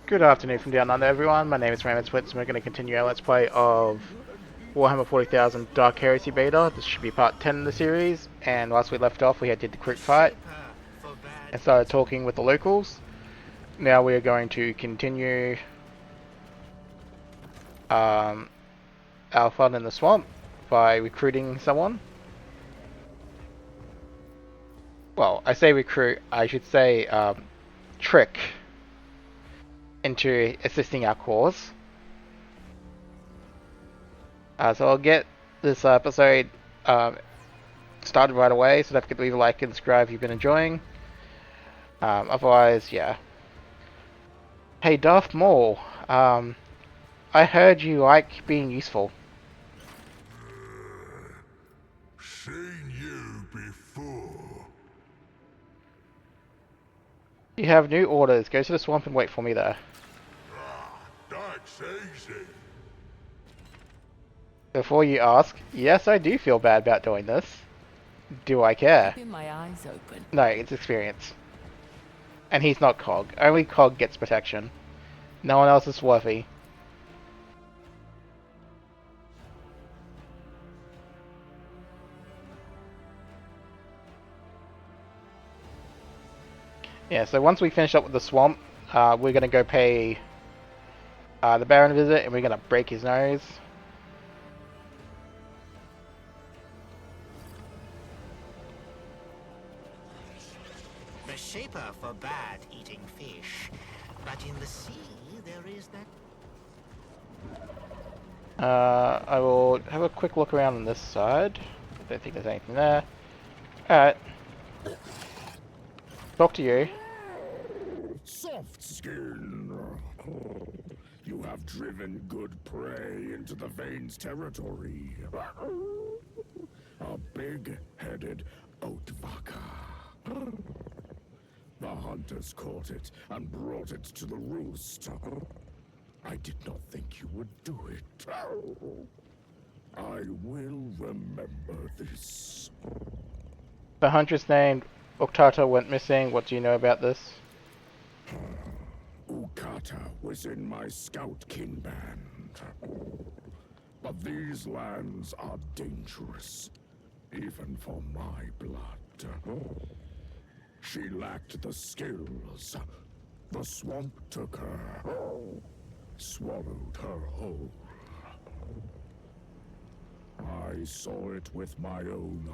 Good afternoon from down under, everyone. My name is Raymond Switz, and we're going to continue our Let's Play of Warhammer 40,000 Dark Heresy Beta. This should be part 10 in the series, and last we left off we had did the Kroot fight and started talking with the locals. Now we are going to continue our fun in the swamp by recruiting someone. Well, I say recruit, I should say trick into assisting our cause. So I'll get this episode started right away, so don't forget to leave a like and subscribe if you've been enjoying. Otherwise, yeah. Hey, Darth Maul, I heard you like being useful. Seen you before. You have new orders. Go to the swamp and wait for me there. That's easy. Before you ask, yes, I do feel bad about doing this. Do I care? Keeping my eyes open. No, it's experience. And he's not Cog. Only Cog gets protection. No one else is worthy. Yeah, so once we finish up with the swamp, we're going to go pay the Baron a visit, and we're going to break his nose. The shaper forbade eating fish, but in the sea there is that. I will have a quick look around on this side. I don't think there's anything there. Alright. Talk to you. Soft skin. You have driven good prey into the Veins territory. A big-headed Oatvaka. The hunters caught it and brought it to the roost. I did not think you would do it. I will remember this. The huntress named Oktata went missing. What do you know about this? Ukata was in my scout kin band. But these lands are dangerous, even for my blood. She lacked the skills. The swamp took her, swallowed her whole. I saw it with my own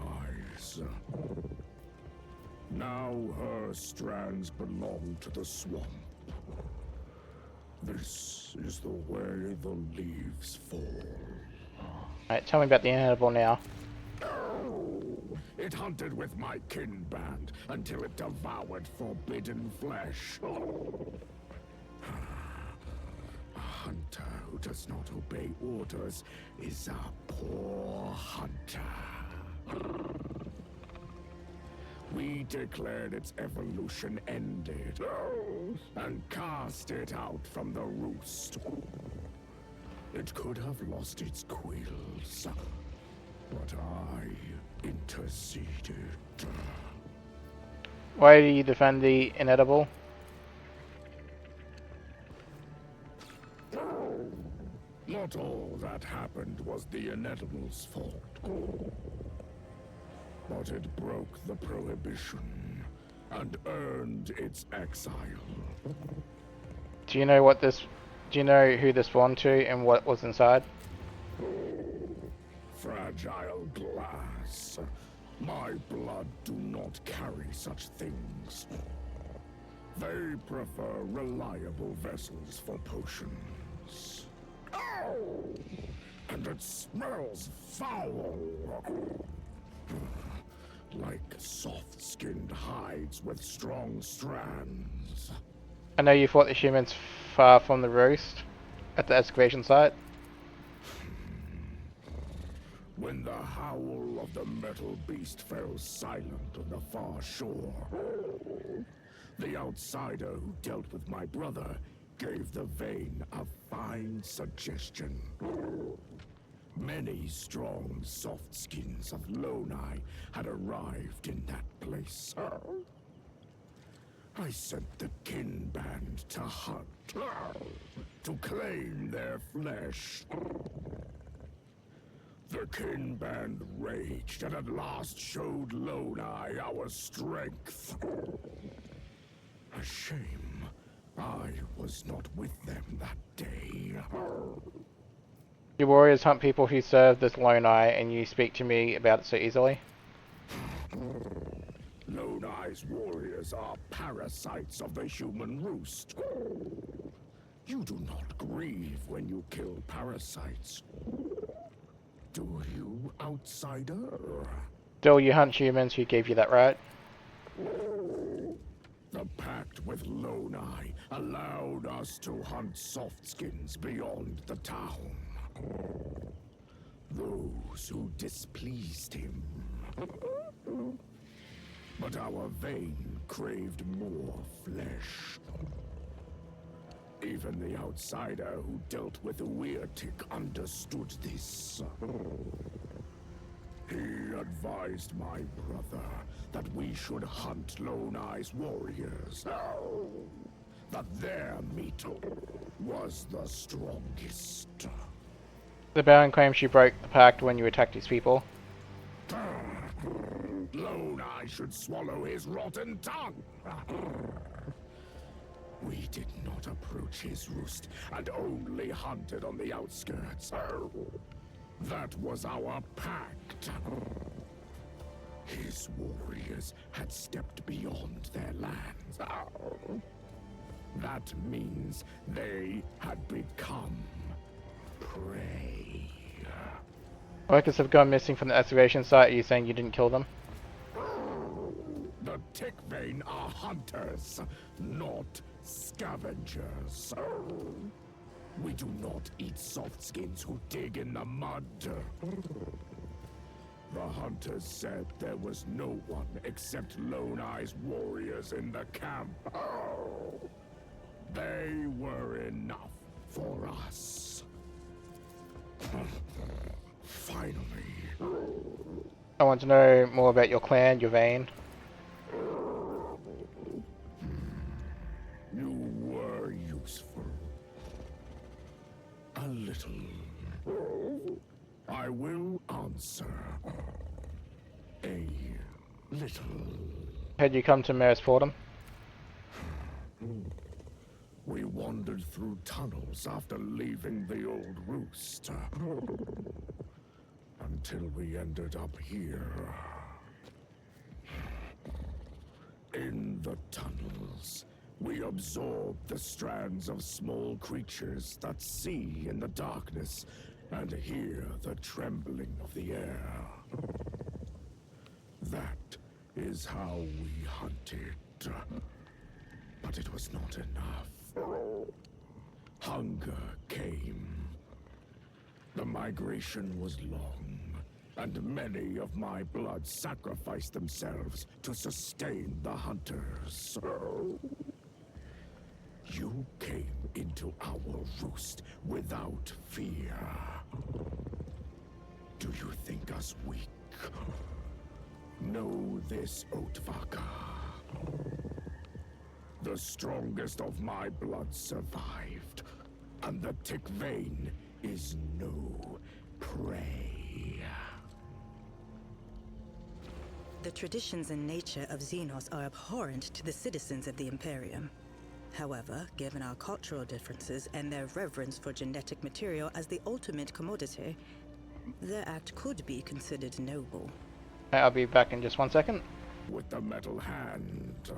eyes. Now her strands belong to the swamp. This is the way the leaves fall. Alright, tell me about the inedible now. It hunted with my kin band until it devoured forbidden flesh. A hunter who does not obey orders is a poor hunter. We declared its evolution ended and cast it out from the roost. It could have lost its quills, but I interceded. Why do you defend the inedible? Not all that happened was the inedible's fault. But it broke the prohibition and earned its exile. Do you know what this... Do you know who this belonged to and what was inside? Fragile glass. My blood do not carry such things. They prefer reliable vessels for potions. And it smells foul. Like soft-skinned hides with strong strands. I know you fought the humans far from the roost at the excavation site. When the howl of the metal beast fell silent on the far shore, the outsider who dealt with my brother gave the Vein a fine suggestion. Many strong soft skins of Lonai had arrived in that place. I sent the kin band to hunt, to claim their flesh. The kin band raged and at last showed Lonai our strength. A shame I was not with them that day. Your warriors hunt people who serve this lone eye, and you speak to me about it so easily. Lonai's warriors are parasites of the human roost. You do not grieve when you kill parasites. Do you, outsider? Still, you hunt humans. Who gave you that right? The pact with Lonai allowed us to hunt softskins beyond the town. Those who displeased him. But our vein craved more flesh. Even the outsider who dealt with the Weirtic understood this. He advised my brother that we should hunt Lonai's warriors. That their meat was the strongest. The Baron claims you broke the pact when you attacked his people. Lonai should swallow his rotten tongue. We did not approach his roost and only hunted on the outskirts. That was our pact. His warriors had stepped beyond their lands. That means they had become prey. Workers have gone missing from the excavation site. Are you saying you didn't kill them? The Tickbane are hunters, not scavengers. We do not eat softskins who dig in the mud. The hunters said there was no one except Lonai's warriors in the camp. They were enough for us. Finally. I want to know more about your clan, your vein. You were useful. A little. I will answer. A little. Had you come to Maris Fordham? We wandered through tunnels after leaving the old roost. Until we ended up here. In the tunnels, we absorbed the strands of small creatures that see in the darkness and hear the trembling of the air. That is how we hunted. But it was not enough. Hunger came. The migration was long, and many of my blood sacrificed themselves to sustain the hunters. You came into our roost without fear. Do you think us weak? Know this, Otvaka. The strongest of my blood survived, and the Tick vein is no prey. The traditions and nature of Xenos are abhorrent to the citizens of the Imperium. However, given our cultural differences and their reverence for genetic material as the ultimate commodity, their act could be considered noble. I'll be back in just 1 second. With the metal hand,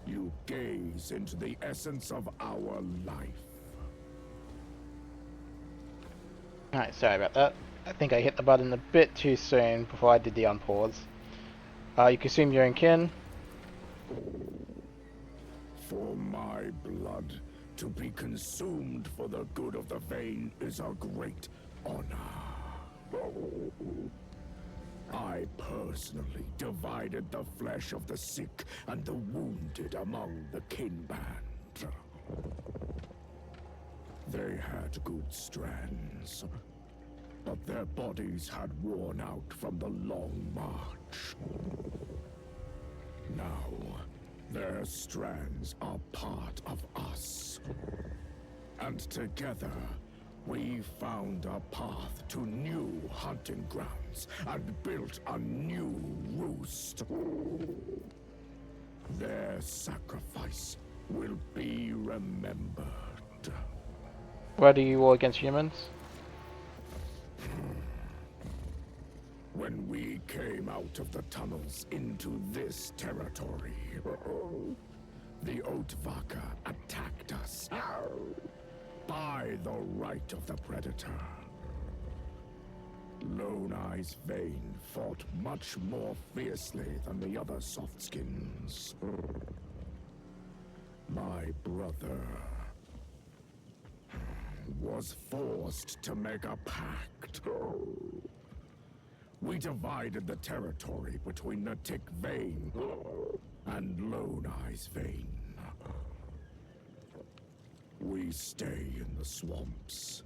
you gaze into the essence of our life. Alright, sorry about that. I think I hit the button a bit too soon before I did the unpause. You consume your own kin. For my blood to be consumed for the good of the vein is a great honor. I personally divided the flesh of the sick and the wounded among the kin band. They had good strands, but their bodies had worn out from the long march. Now, they Their strands are part of us. And together, we found a path to new hunting grounds and built a new roost. Their sacrifice will be remembered. Why do you war against humans? When we came out of the tunnels into this territory, the Oatvaka attacked us. By the right of the Predator. Lone Eye's Vein fought much more fiercely than the other softskins. My brother was forced to make a pact. We divided the territory between the Tick Vein and Lone Eye's Vein. We stay in the swamps.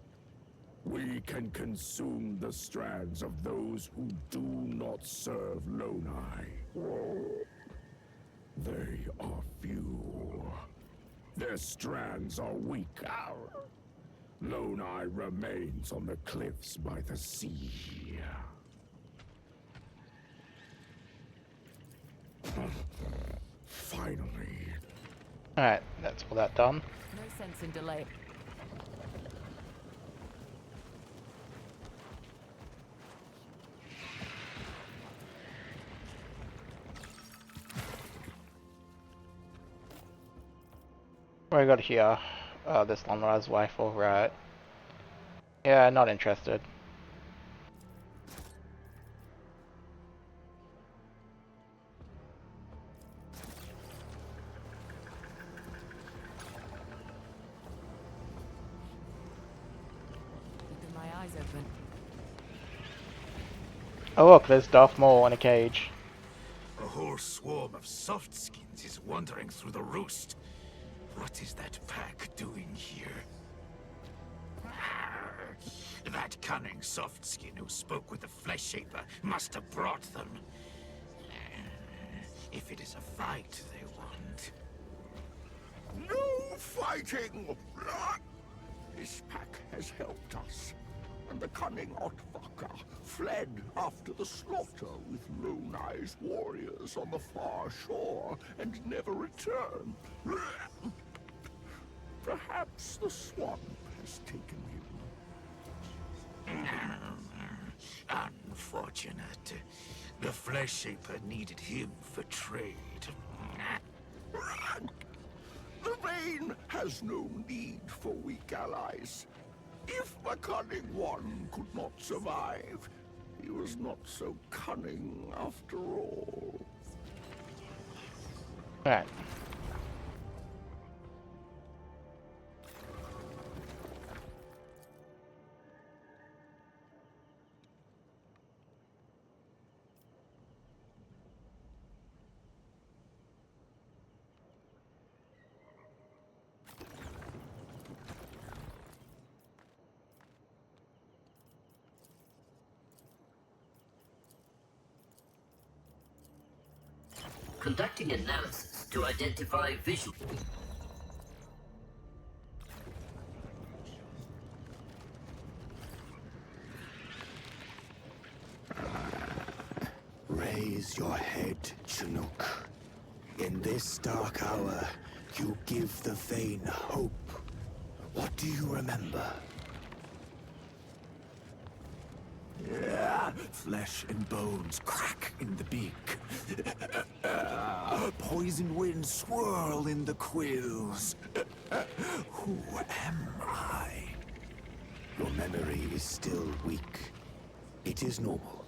We can consume the strands of those who do not serve Lone Eye. They are few. Their strands are weak. Lone Eye remains on the cliffs by the sea. Finally. Alright, that's all that done. No sense in delay. What I got here? This Lumber's rifle, right. Yeah, not interested. Keeping my eyes open. Oh look, there's Darth Maul in a cage. A whole swarm of softskins is wandering through the roost. What is that pack doing here? That cunning softskin who spoke with the Flesh Shaper must have brought them. If it is a fight they want. No fighting! This pack has helped us, and the cunning Otvaka fled after the slaughter with Lone Eye's warriors on the far shore and never returned. Perhaps the swamp has taken him. Unfortunate. The Flesh Shaper needed him for trade. The Vein has no need for weak allies. If the cunning one could not survive, he was not so cunning after all. Alright. Conducting analysis to identify visual. Raise your head, Chinook. In this dark hour, you give the Vein hope. What do you remember? Flesh and bones crack in the beak. Poison winds swirl in the quills. Who am I? Your memory is still weak. It is normal.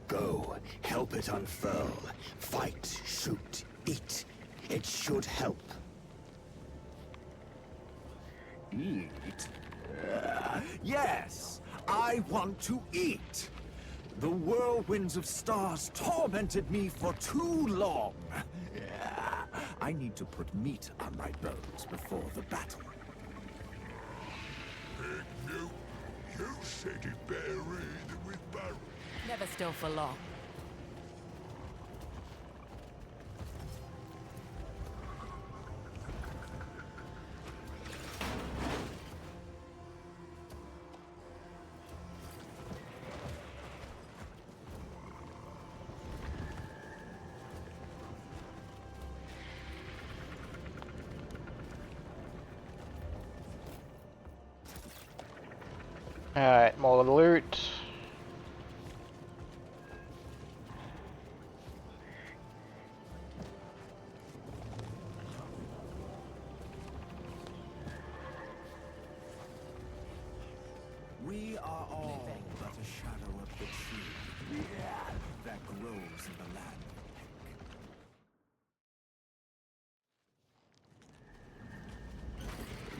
Go, help it unfurl. Fight, shoot, eat. It should help. Eat? Yes, I want to eat. The whirlwinds of stars tormented me for too long. I need to put meat on my bones before the battle. No, you said it better than with Barry. Never still for long. Alright, more loot. We are all but a shadow of the tree that grows in the land.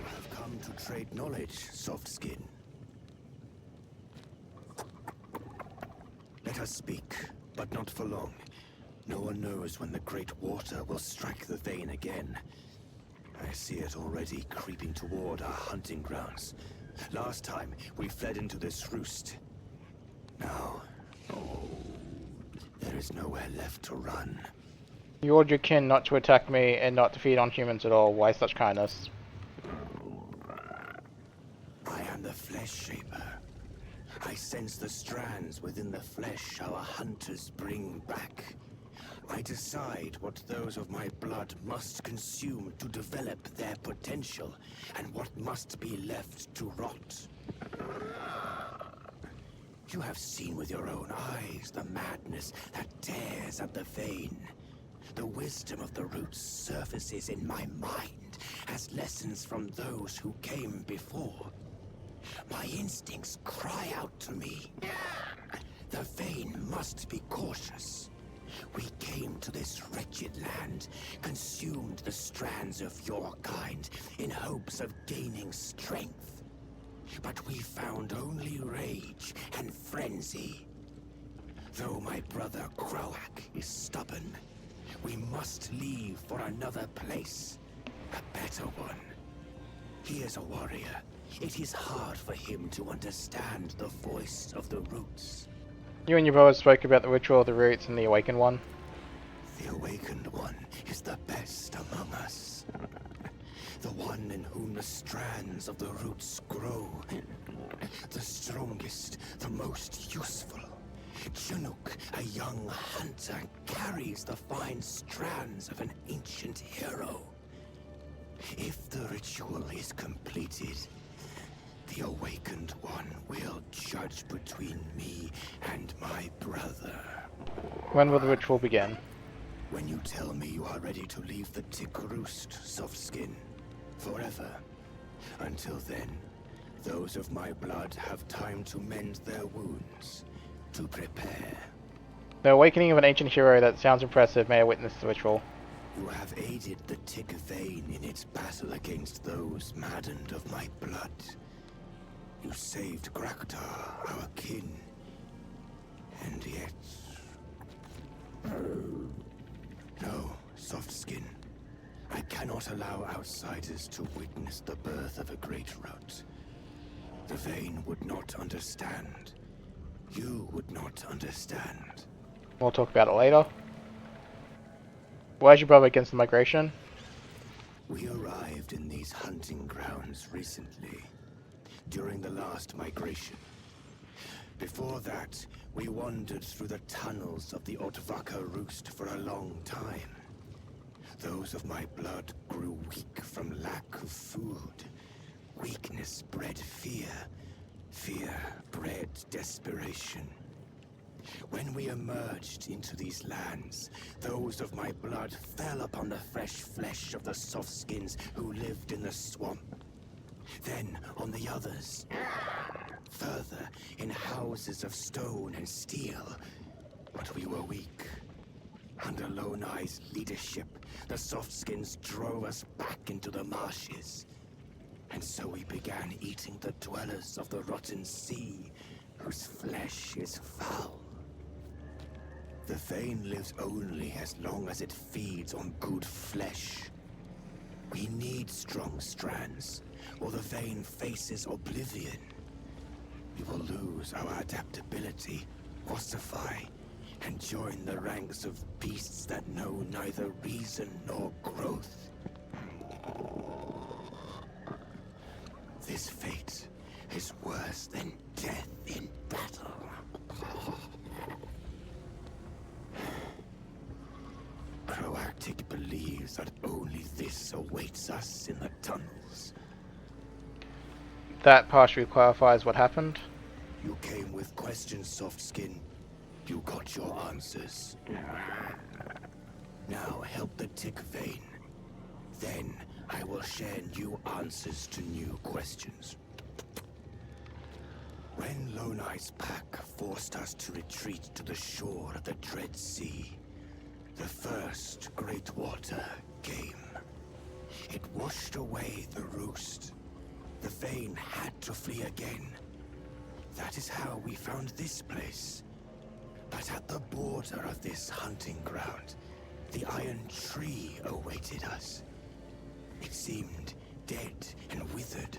I've come to trade knowledge, soft skin. Let us speak, but not for long. No one knows when the great water will strike the vein again. I see it already creeping toward our hunting grounds. Last time, we fled into this roost. Now, there is nowhere left to run. You ordered your kin not to attack me and not to feed on humans at all. Why such kindness? I am the flesh shaper. I sense the strands within the flesh our hunters bring back. I decide what those of my blood must consume to develop their potential, and what must be left to rot. You have seen with your own eyes the madness that tears at the vein. The wisdom of the roots surfaces in my mind as lessons from those who came before. My instincts cry out to me. The vein must be cautious. We came to this wretched land, consumed the strands of your kind in hopes of gaining strength. But we found only rage and frenzy. Though my brother Kroot is stubborn, we must leave for another place, a better one. He is a warrior. It is hard for him to understand the voice of the roots. You and your brother spoke about the ritual of the roots and the awakened one. The awakened one is the best among us. The one in whom the strands of the roots grow. The strongest, the most useful. Chinook, a young hunter, carries the fine strands of an ancient hero. If the ritual is completed, the awakened one will judge between me and my brother. When will the ritual begin? When you tell me you are ready to leave the tick roost, soft skin, forever. Until then, those of my blood have time to mend their wounds, to prepare. The awakening of an ancient hero, that sounds impressive. May I witness the ritual? You have aided the tick vein in its battle against those maddened of my blood. You saved Graktar, our kin. And yet... No, soft skin. I cannot allow outsiders to witness the birth of a great root. The vein would not understand. You would not understand. We'll talk about it later. Why is your brother against the migration? We arrived in these hunting grounds recently, during the last migration. Before that, we wandered through the tunnels of the Otvaka roost for a long time. Those of my blood grew weak from lack of food. Weakness bred fear. Fear bred desperation. When we emerged into these lands, those of my blood fell upon the fresh flesh of the soft skins who lived in the swamp. Then on the others. Further, in houses of stone and steel. But we were weak. Under Lonai's leadership, the softskins drove us back into the marshes. And so we began eating the dwellers of the rotten sea, whose flesh is foul. The vein lives only as long as it feeds on good flesh. We need strong strands, or the vein faces oblivion. We will lose our adaptability, ossify, and join the ranks of beasts that know neither reason nor growth. This fate is worse than death in battle. Kroot believes that only this awaits us in the tunnels. that partially clarifies what happened. You came with questions, Soft Skin. You got your answers. Now help the tick vein. Then I will share new answers to new questions. When Lone Eye's pack forced us to retreat to the shore of the Dread Sea, the first Great Water came. It washed away the roost. The vein had to flee again. That is how we found this place. But at the border of this hunting ground, the Iron Tree awaited us. It seemed dead and withered.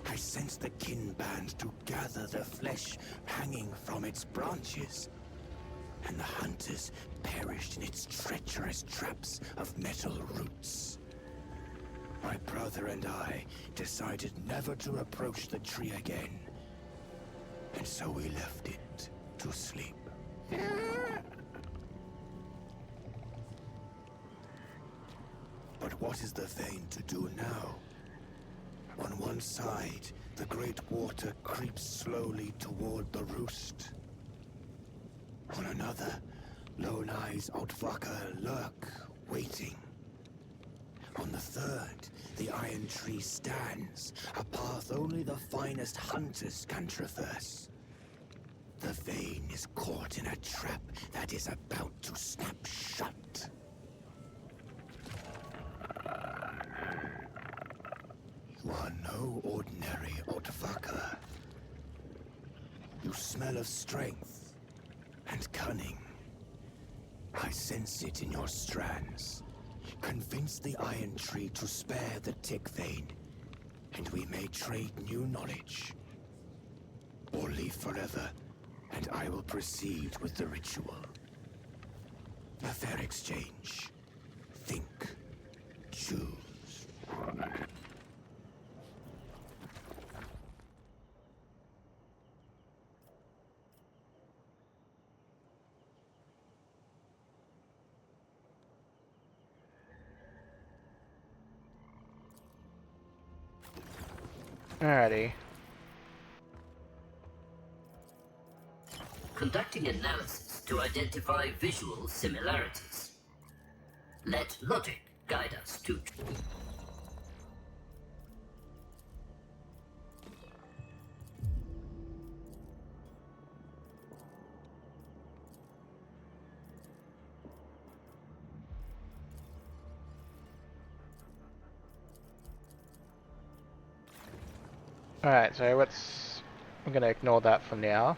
I sensed the kin band to gather the flesh hanging from its branches. And the hunters perished in its treacherous traps of metal roots. My brother and I decided never to approach the tree again. And so we left it to sleep. But what is the vein to do now? On one side, the Great Water creeps slowly toward the roost. On another, Lone Eye's Outvaker lurk, waiting. On the third, the Iron Tree stands, a path only the finest hunters can traverse. The vein is caught in a trap that is about to snap shut. You are no ordinary Outvaker. You smell of strength and cunning. I sense it in your strands. Convince the Iron Tree to spare the tick vein, and we may trade new knowledge. Or leave forever, and I will proceed with the ritual. A fair exchange. Think. Choose. Alrighty. Conducting analysis to identify visual similarities. Let logic guide us to... Alright, so let's... I'm gonna ignore that for now.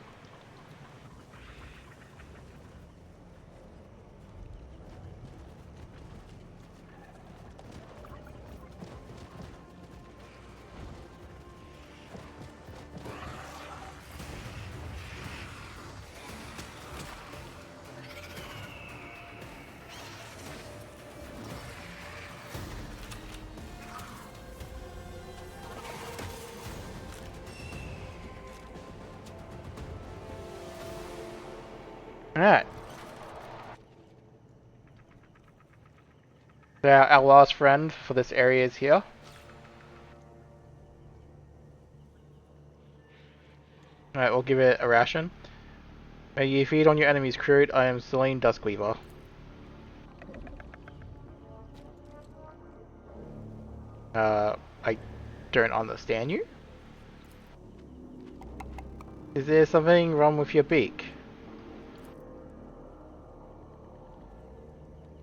Alright. So our last friend for this area is here. Alright, we'll give it a ration. May you feed on your enemy's Kroot. I am Celine Duskweaver. I don't understand you. Is there something wrong with your beak?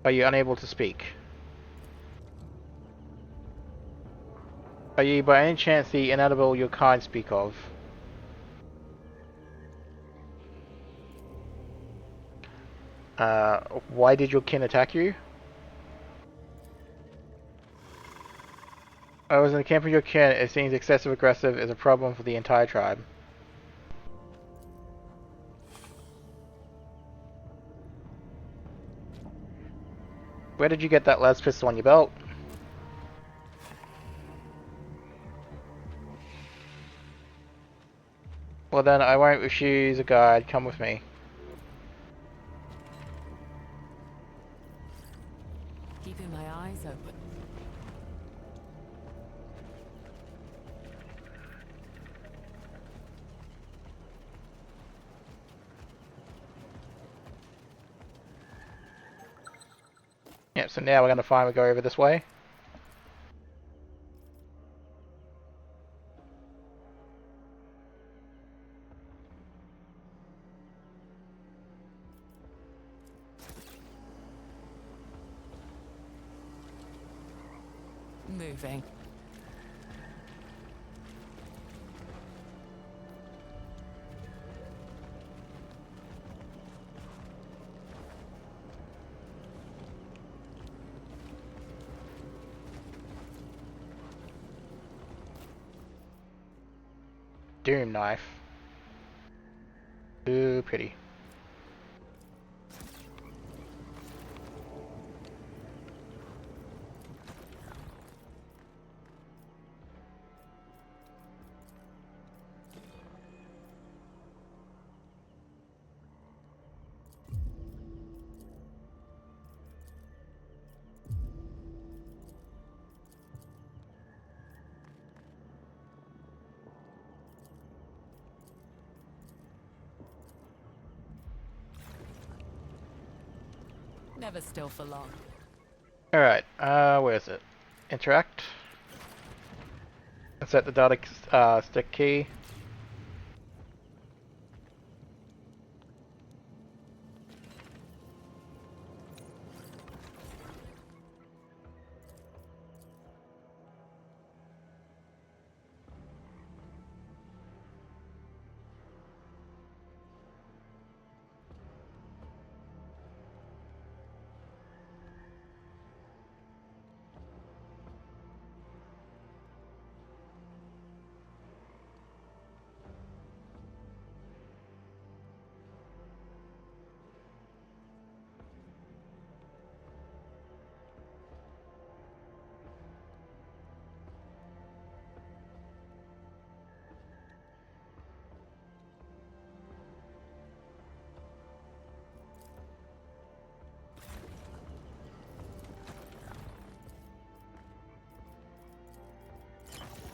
Are you unable to speak? Are you by any chance the inedible your kind speak of? Why did your kin attack you? I was in the camp of your kin. It seems excessive aggressive is a problem for the entire tribe. Where did you get that las pistol on your belt? Well then, I won't refuse a guide. Come with me. Keeping my eyes open. Yep, so now we're going to finally go over this way. Moving. Doom knife. Ooh, pretty. Never still for long. Alright, where is it? Interact. Set the data stick key.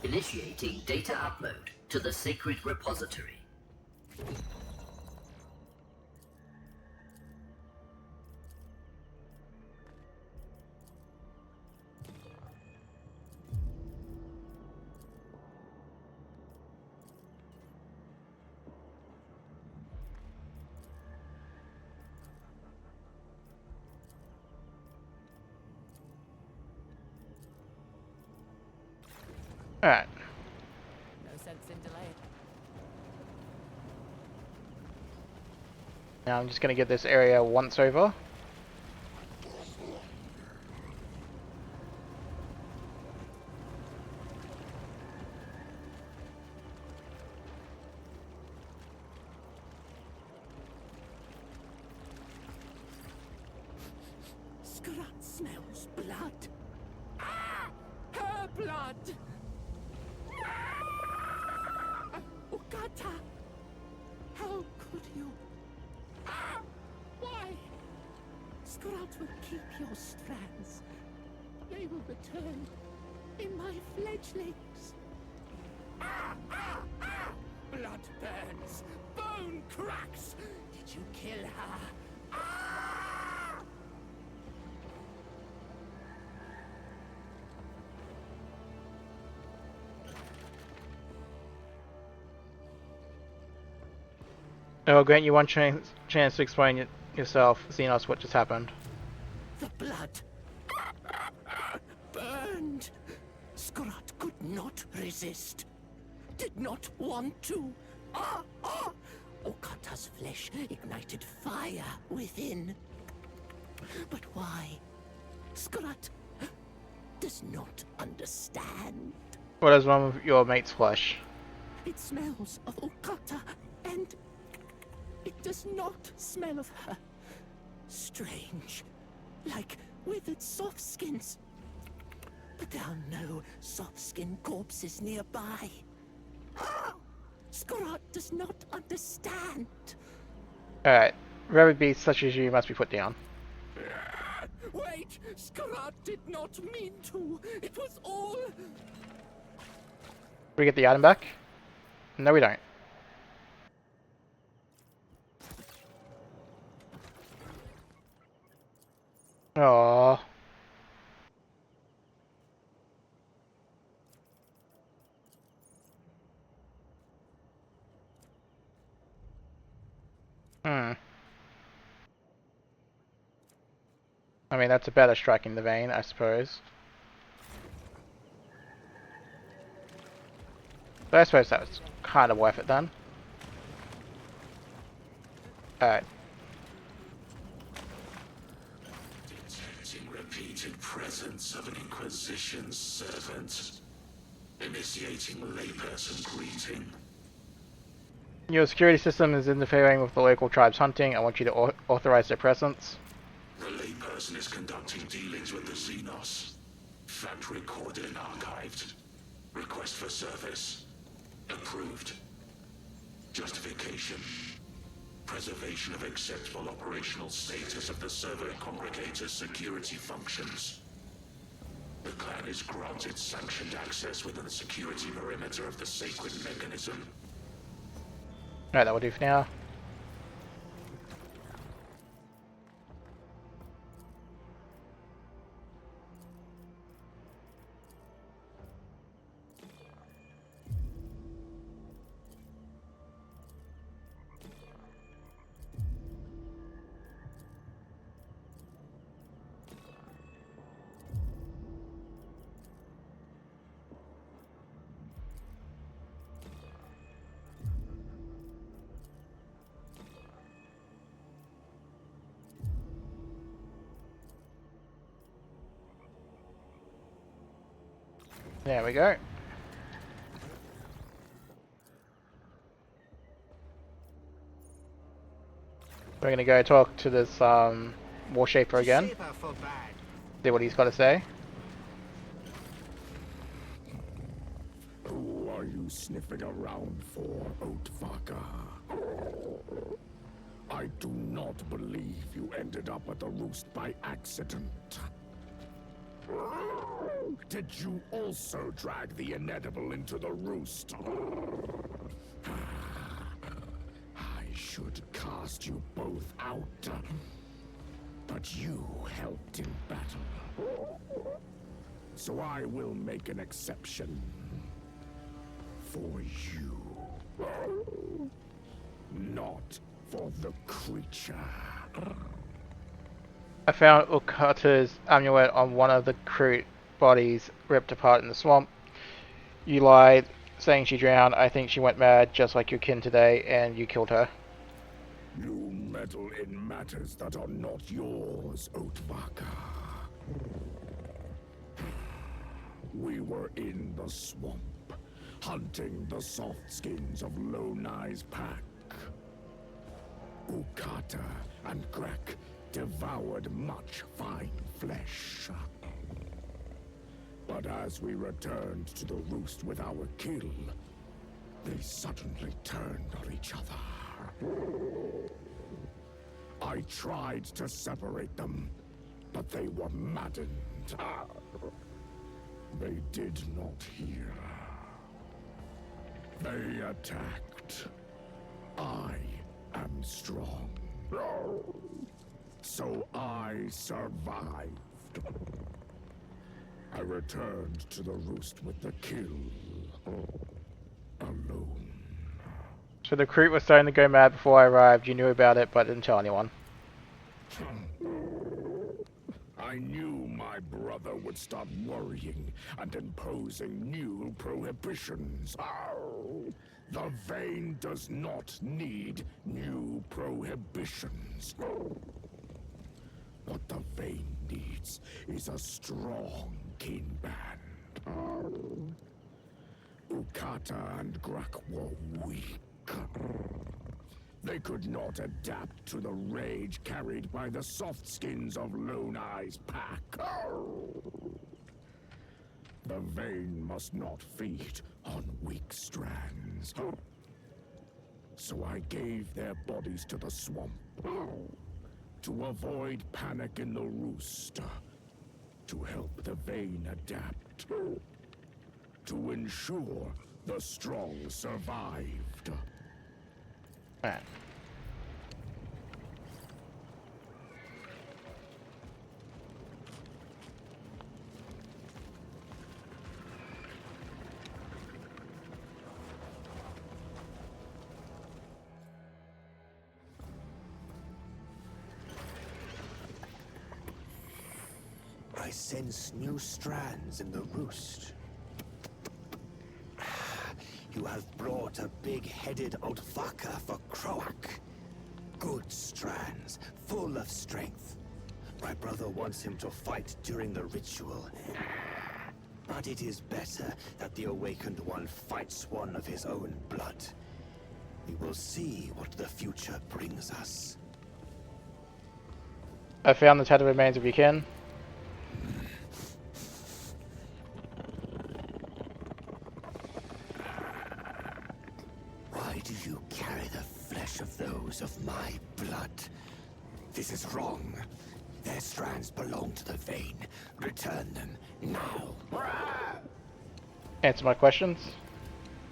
Initiating data upload to the sacred repository. Alright. No sense in delaying. Now I'm just going to get this area once over. Kroot smells blood. Ah! Her blood! Ah! Okata! How could you? Ah! Why? Kroot will keep your strands. They will return in my fledglings. Ah! Ah! Ah! Blood burns. Bone cracks. Did you kill her? Ah! I will grant you one chance to explain it yourself, Xenos, what just happened. The blood burned. Kroot could not resist. Did not want to. Ah! Ah! Okata's flesh ignited fire within. But why? Kroot does not understand. What is wrong with your mate's flesh? It smells of Okata, and it does not smell of her. Strange. Like withered soft skins. But there are no soft skin corpses nearby. Ah! Kroot does not understand. Alright. Rabid beasts such as you must be put down. Wait! Kroot did not mean to. It was all... We get the item back? No, we don't. Aww. Hmm. I mean, that's a better striking the vein, I suppose. But I suppose that was kind of worth it then. Alright. Detecting repeated presence of an Inquisition servant. Initiating layperson greeting. Your security system is interfering with the local tribe's hunting. I want you to authorize their presence. The layperson is conducting dealings with the Xenos. Fact recorded and archived. Request for service. Approved. Justification. Preservation of acceptable operational status of the server congregator's security functions. The clan is granted sanctioned access within the security perimeter of the sacred mechanism. Alright, that will do for now. There we go. We're gonna go talk to this Warshaper again. Shaper for bad. See what he's got to say. Who are you sniffing around for, Oatvaka? I do not believe you ended up at the roost by accident. Did you also drag the inedible into the roost? I should cast you both out. But you helped in battle. So I will make an exception. For you. Not for the creature. I found Ukata's amulet on one of the Kroot bodies ripped apart in the swamp. You lied, saying she drowned. I think she went mad, just like your kin today, and you killed her. You meddle in matters that are not yours, Oatvaka. We were in the swamp, hunting the soft skins of Lonai's pack. Ukata and Grek devoured much fine flesh. But as we returned to the roost with our kill, they suddenly turned on each other. I tried to separate them, but they were maddened. They did not hear. They attacked. I am strong. So I survived. I returned to the roost with the kill. Alone. So the Kroot was starting to go mad before I arrived. You knew about it, but didn't tell anyone. I knew my brother would start worrying and imposing new prohibitions. The Vein does not need new prohibitions. What the Vein needs is a strong kin band. Ukata and Grak were weak. They could not adapt to the rage carried by the soft skins of Lonai's pack. The Vein must not feed on weak strands. So I gave their bodies to the swamp. To avoid panic in the roost. To help the Vein adapt. To ensure the strong survived. Alright. I sense new strands in the roost. You have brought a big-headed Otvaka for Kroak. Good strands, full of strength. My brother wants him to fight during the ritual. But it is better that the Awakened One fights one of his own blood. We will see what the future brings us. I found the tattered remains of your kin. Why do you carry the flesh of those of my blood? This is wrong. Their strands belong to the vein. Return them now. Answer my questions.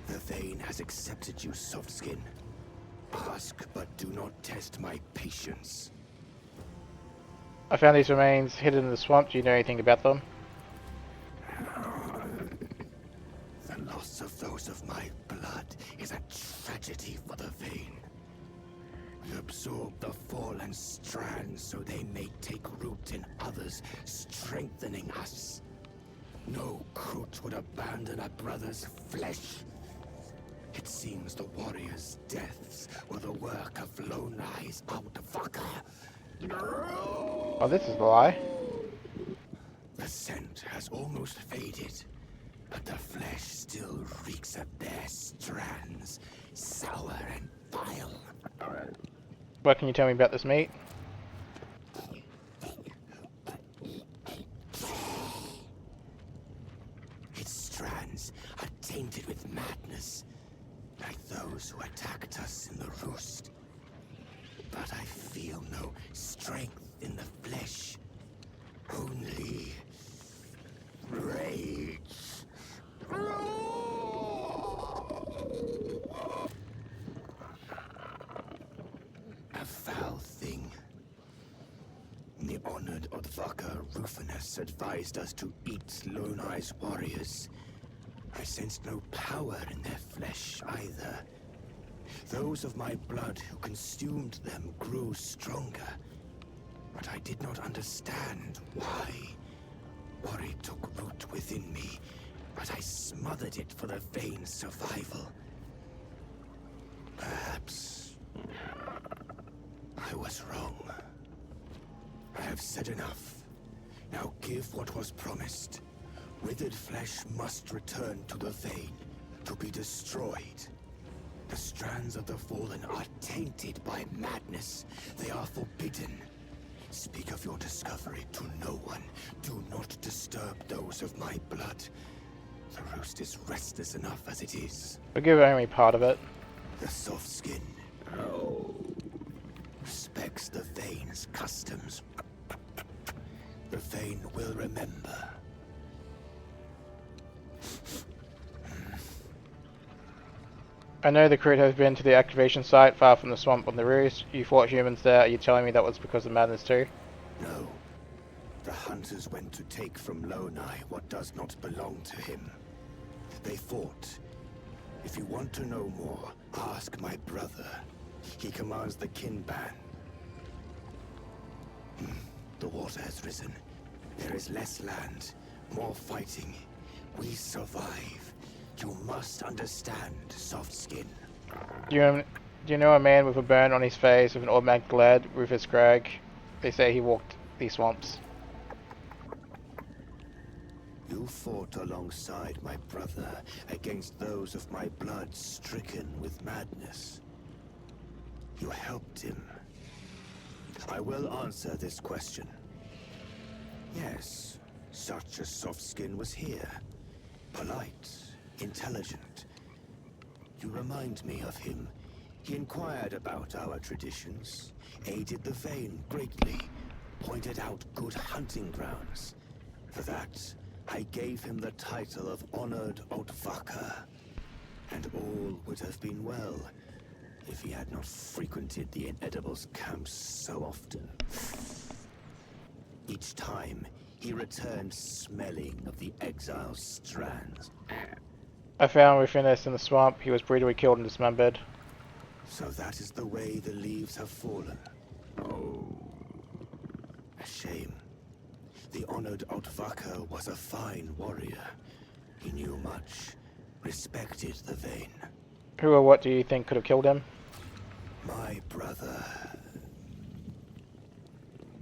The vein has accepted you, Softskin. Ask, but do not test my patience. I found these remains hidden in the swamp. Do you know anything about them? The loss of those of my blood is a tragedy for the vein. We absorb the fallen strands so they may take root in others, strengthening us. No Kroot would abandon a brother's flesh. It seems the warriors' deaths were the work of Lone Eye's Outfucker. Oh, this is the lie. The scent has almost faded, but the flesh still reeks of their strands, sour and vile. What can you tell me about this meat? Its strands are tainted with madness, like those who attacked us in the roost. But I feel no strength in the flesh, only rage. A foul thing. The honored Odvaka Rufinus advised us to eat Lone Eye's warriors. I sensed no power in their flesh either. Those of my blood who consumed them grew stronger, but I did not understand why. Worry took root within me, but I smothered it for the vein's survival. Perhaps I was wrong. I have said enough. Now give what was promised. Withered flesh must return to the vein, to be destroyed. The strands of the fallen are tainted by madness. They are forbidden. Speak of your discovery to no one. Do not disturb those of my blood. The roost is restless enough as it is. Forgive only part of it. The soft skin respects the vein's customs. The vein will remember. I know the Kroot have been to the activation site far from the swamp on the roost. You fought humans there. Are you telling me that was because of madness too? No. The hunters went to take from Lone Eye what does not belong to him. They fought. If you want to know more, ask my brother. He commands the Kinban. The water has risen. There is less land, more fighting. We survive. You must understand, soft skin. Do you know a man with a burn on his face with an automatic lead, Rufus Gregg? They say he walked these swamps. You fought alongside my brother against those of my blood stricken with madness. You helped him. I will answer this question. Yes, such a soft skin was here. Polite, intelligent. You remind me of him. He inquired about our traditions, aided the vein greatly, pointed out good hunting grounds. For that, I gave him the title of Honored Otvaka. And all would have been well if he had not frequented the Inedibles camps so often. Each time, he returned smelling of the exile's strands. I found Rufinus in the swamp. He was brutally killed and dismembered. So that is the way the leaves have fallen. Oh, a shame. The honored Outvaka was a fine warrior. He knew much, respected the Vayne. Who or what do you think could have killed him? My brother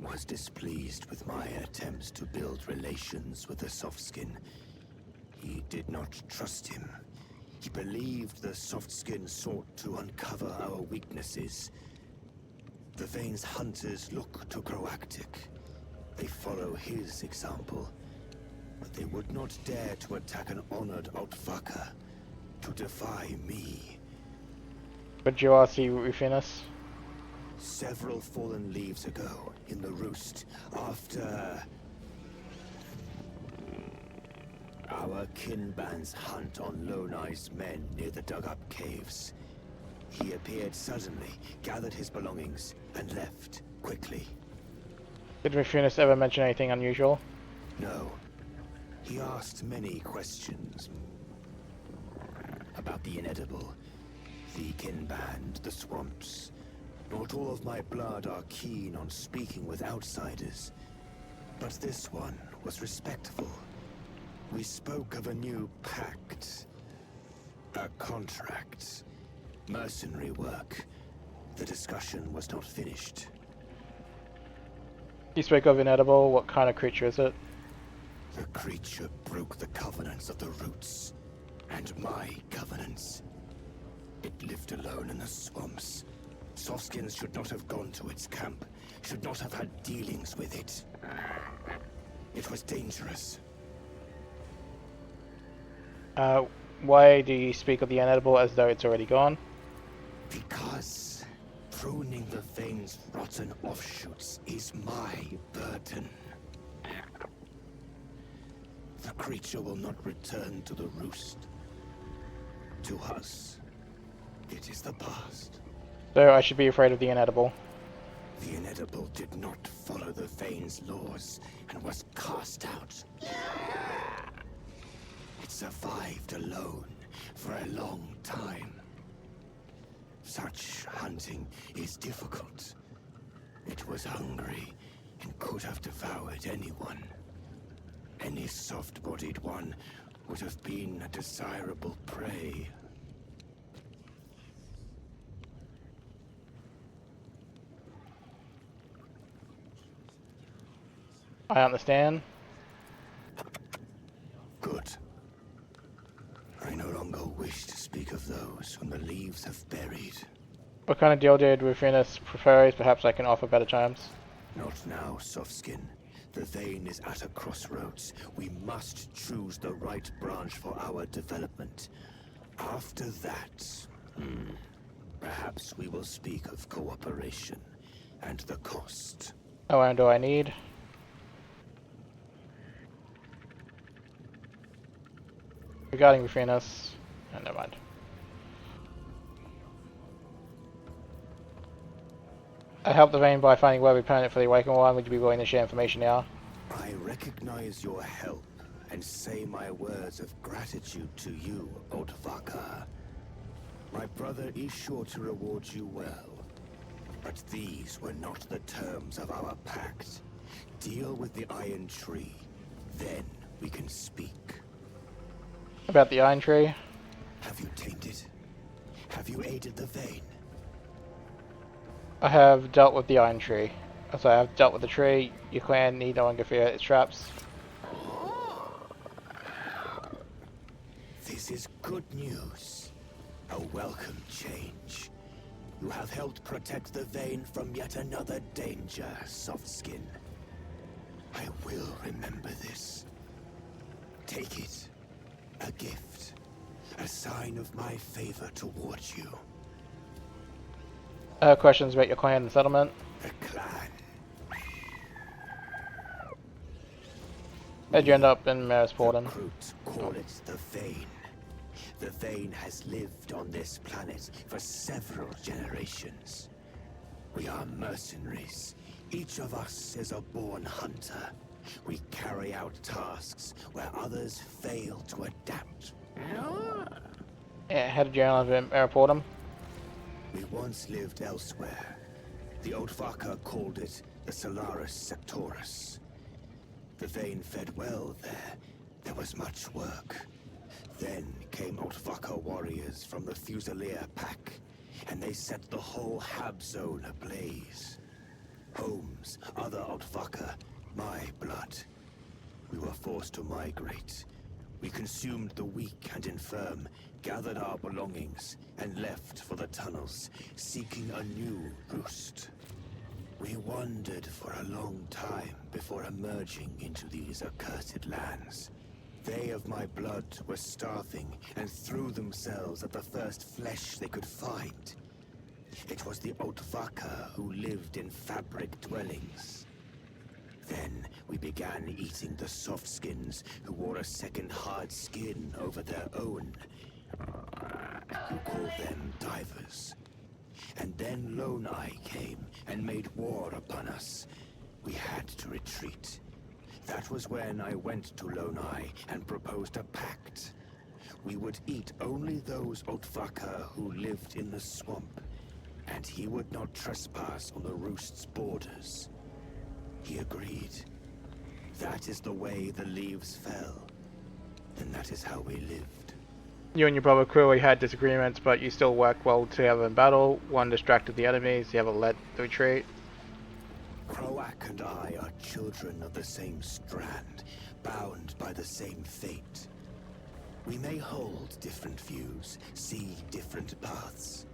was displeased with my attempts to build relations with the Softskin. He did not trust him. He believed the Softskin sought to uncover our weaknesses. The Vayne's hunters look to Kroaktik. They follow his example. But they would not dare to attack an honored Outvaka, to defy me. But you are see Rufinus? Several fallen leaves ago, in the roost, after our kinban's hunt on Lone Eye's men near the dug-up caves. He appeared suddenly, gathered his belongings, and left quickly. Did Rufinus ever mention anything unusual? No. He asked many questions about the inedible, the kinband, the swamps. Not all of my blood are keen on speaking with outsiders, but this one was respectful. We spoke of a new pact, a contract, mercenary work. The discussion was not finished. You spoke of inedible. What kind of creature is it? The creature broke the covenants of the roots, and my covenants. It lived alone in the swamps. Softskins should not have gone to its camp, should not have had dealings with it. It was dangerous. Why do you speak of the inedible as though it's already gone? Because pruning the Vayne's rotten offshoots is my burden. The creature will not return to the roost. To us, it is the past. So I should be afraid of the inedible. The inedible did not follow the Vayne's laws and was cast out. It survived alone for a long time. Such hunting is difficult. It was hungry and could have devoured anyone. Any soft-bodied one would have been a desirable prey. I understand. Good. I no longer wish to speak of those whom the leaves have buried. What kind of deal did Rufinus propose? Perhaps I can offer better terms. Not now, Softskin. The Vayne is at a crossroads. We must choose the right branch for our development. After that, perhaps we will speak of cooperation and the cost. How long do I need? Regarding Rufinus... Oh, never mind. I helped the Vayne by finding worthy opponent for the Awakened One. Would you be willing to share information now? I recognize your help and say my words of gratitude to you, Outvaka. My brother is sure to reward you well. But these were not the terms of our pact. Deal with the Iron Tree, then we can speak. About the Iron Tree? Have you tamed it? Have you aided the Vayne? I have dealt with the Iron Tree. So I have dealt with the tree. Your clan need no longer fear its traps. This is good news. A welcome change. You have helped protect the Vayne from yet another danger, Softskin. I will remember this. Take it. A gift. A sign of my favor towards you. Questions about your clan and settlement? The clan. How'd you end up in Marisporton? Kroot call it the Vayne. The Vayne has lived on this planet for several generations. We are mercenaries. Each of us is a born hunter. We carry out tasks where others fail to adapt. Yeah, how did you end up in Marisporton? We once lived elsewhere. The Outvaka called it the Solaris Sectorus. The vein fed well there. There was much work. Then came Altvaca warriors from the Fusilier pack, and they set the whole Hab zone ablaze. Holmes, other Altvaca, my blood. We were forced to migrate. We consumed the weak and infirm, gathered our belongings, and left for the tunnels, seeking a new roost. We wandered for a long time before emerging into these accursed lands. They of my blood were starving and threw themselves at the first flesh they could find. It was the Altvaca who lived in fabric dwellings. Then we began eating the softskins who wore a second hard skin over their own. Who called them divers. And then Lone Eye came and made war upon us. We had to retreat. That was when I went to Lone Eye and proposed a pact. We would eat only those Altvaca who lived in the swamp, and he would not trespass on the roost's borders. He agreed. That is the way the leaves fell, and that is how we lived. You and your brother clearly had disagreements, but you still worked well together in battle. One distracted the enemies, the other led the retreat. Kroot and I are children of the same strand, bound by the same fate. We may hold different views, see different paths.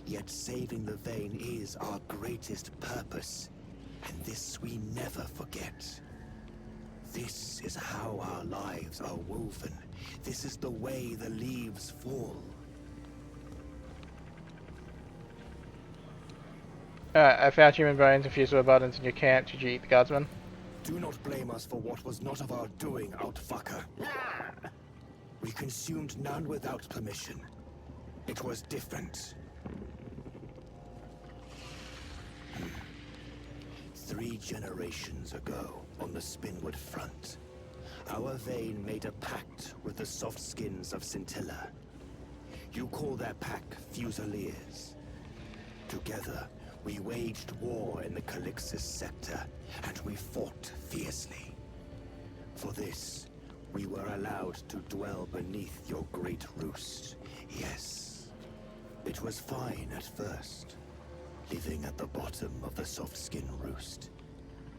Yet saving the vein is our greatest purpose, and this we never forget. This is how our lives are woven. This is the way the leaves fall. I found human bones and fusible buttons in your camp. Did you eat the guardsman? Do not blame us for what was not of our doing, Altvaca. We consumed none without permission. It was different. 3 generations ago, on the Spinwood front, our vein made a pact with the softskins of Scintilla. You call their pack Fusiliers. Together, we waged war in the Calixis sector, and we fought fiercely. For this, we were allowed to dwell beneath your great roost. Yes, it was fine at first, living at the bottom of the softskin roost.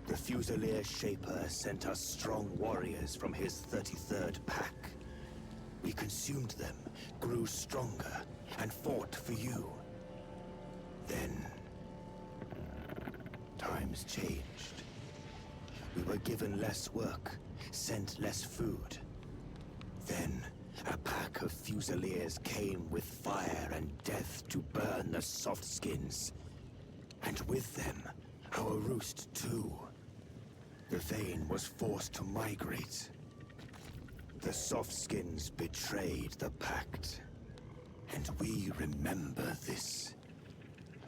The Fusilier Shaper sent us strong warriors from his 33rd pack. We consumed them, grew stronger, and fought for you. Then, times changed. We were given less work, sent less food. Then, a pack of Fusiliers came with fire and death to burn the softskins. And with them, our roost too. The vein was forced to migrate. The softskins betrayed the pact. And we remember this.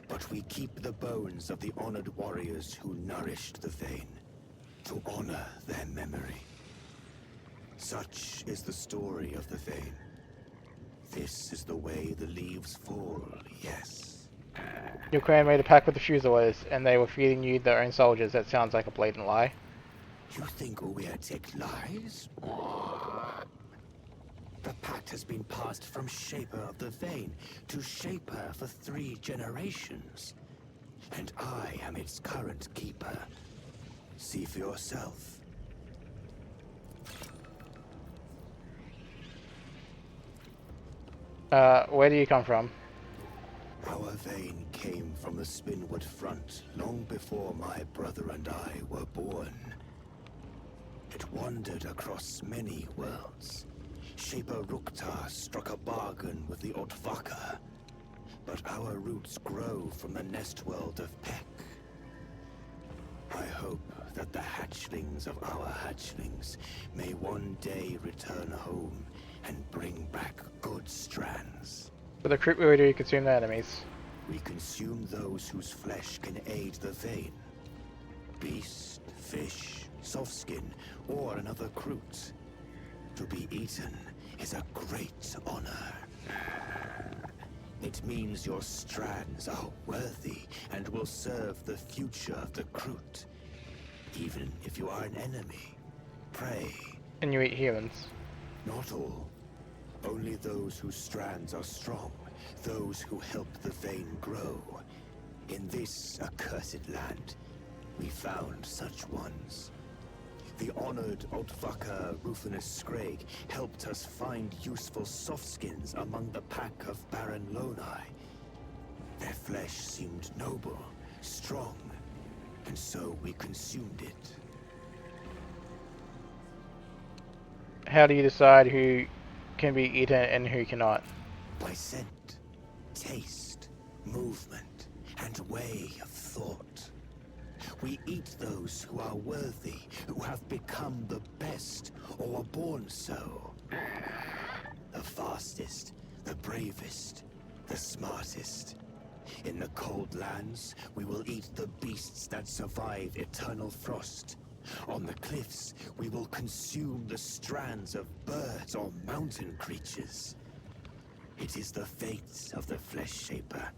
But we keep the bones of the honored warriors who nourished the vein, to honor their memory. Such is the story of the vein. This is the way the leaves fall, yes. Your clan made a pact with the Fusiliers, and they were feeding you their own soldiers. That sounds like a blatant lie. You think Uweatek lies? The pact has been passed from Shaper of the Vein to Shaper for 3 generations. And I am its current keeper. See for yourself. Where do you come from? Our vein came from the Spinwood front long before my brother and I were born. It wandered across many worlds. Shaper Ruktar struck a bargain with the Altvaca, but our roots grow from the nest world of Peck. I hope that the hatchlings of our hatchlings may one day return home and bring back good strands. For the Kroot, where do you consume the enemies? We consume those whose flesh can aid the vein. Beast, fish, softskin, or another Kroot. To be eaten is a great honor. It means your strands are worthy and will serve the future of the Kroot, even if you are an enemy. prey. And you eat humans. Not all. Only those whose strands are strong. Those who help the vein grow. In this accursed land, we found such ones. The honored Otvaka Rufinus Scrag helped us find useful softskins among the pack of Baron Lonai. Their flesh seemed noble, strong, and so we consumed it. How do you decide who can be eaten and who cannot? By scent, taste, movement, and way of thought. We eat those who are worthy, who have become the best, or were born so. The fastest, the bravest, the smartest. In the cold lands, we will eat the beasts that survive eternal frost. On the cliffs, we will consume the strands of birds or mountain creatures. It is the fate of the Flesh Shaper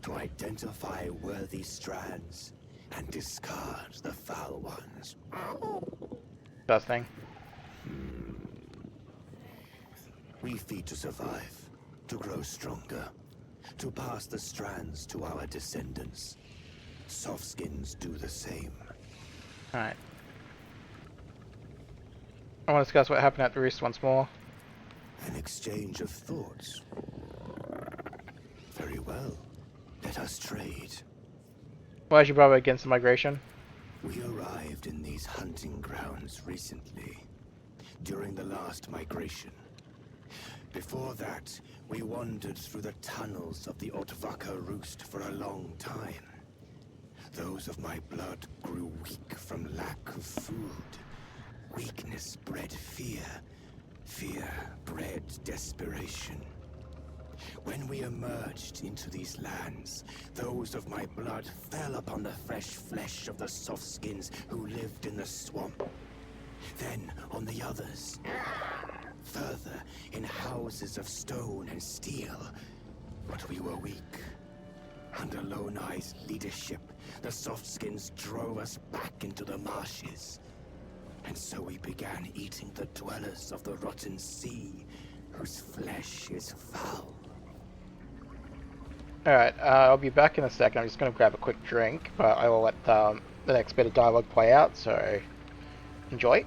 to identify worthy strands and discard the foul ones. Best thing. We feed to survive, to grow stronger, to pass the strands to our descendants. Softskins do the same. Alright. I want to discuss what happened at the Roost once more. An exchange of thoughts. Very well. Let us trade. Why is your brother against the migration? We arrived in these hunting grounds recently, during the last migration. Before that, we wandered through the tunnels of the Otvaka Roost for a long time. Those of my blood grew weak from lack of food. Weakness bred fear. Fear bred desperation. When we emerged into these lands, those of my blood fell upon the fresh flesh of the softskins who lived in the swamp. Then on the others. Further, in houses of stone and steel. But we were weak. Under Lonai's leadership, the softskins drove us back into the marshes. And so we began eating the dwellers of the rotten sea, whose flesh is foul. Alright, I'll be back in a second. I'm just going to grab a quick drink, but I will let the next bit of dialogue play out, so enjoy.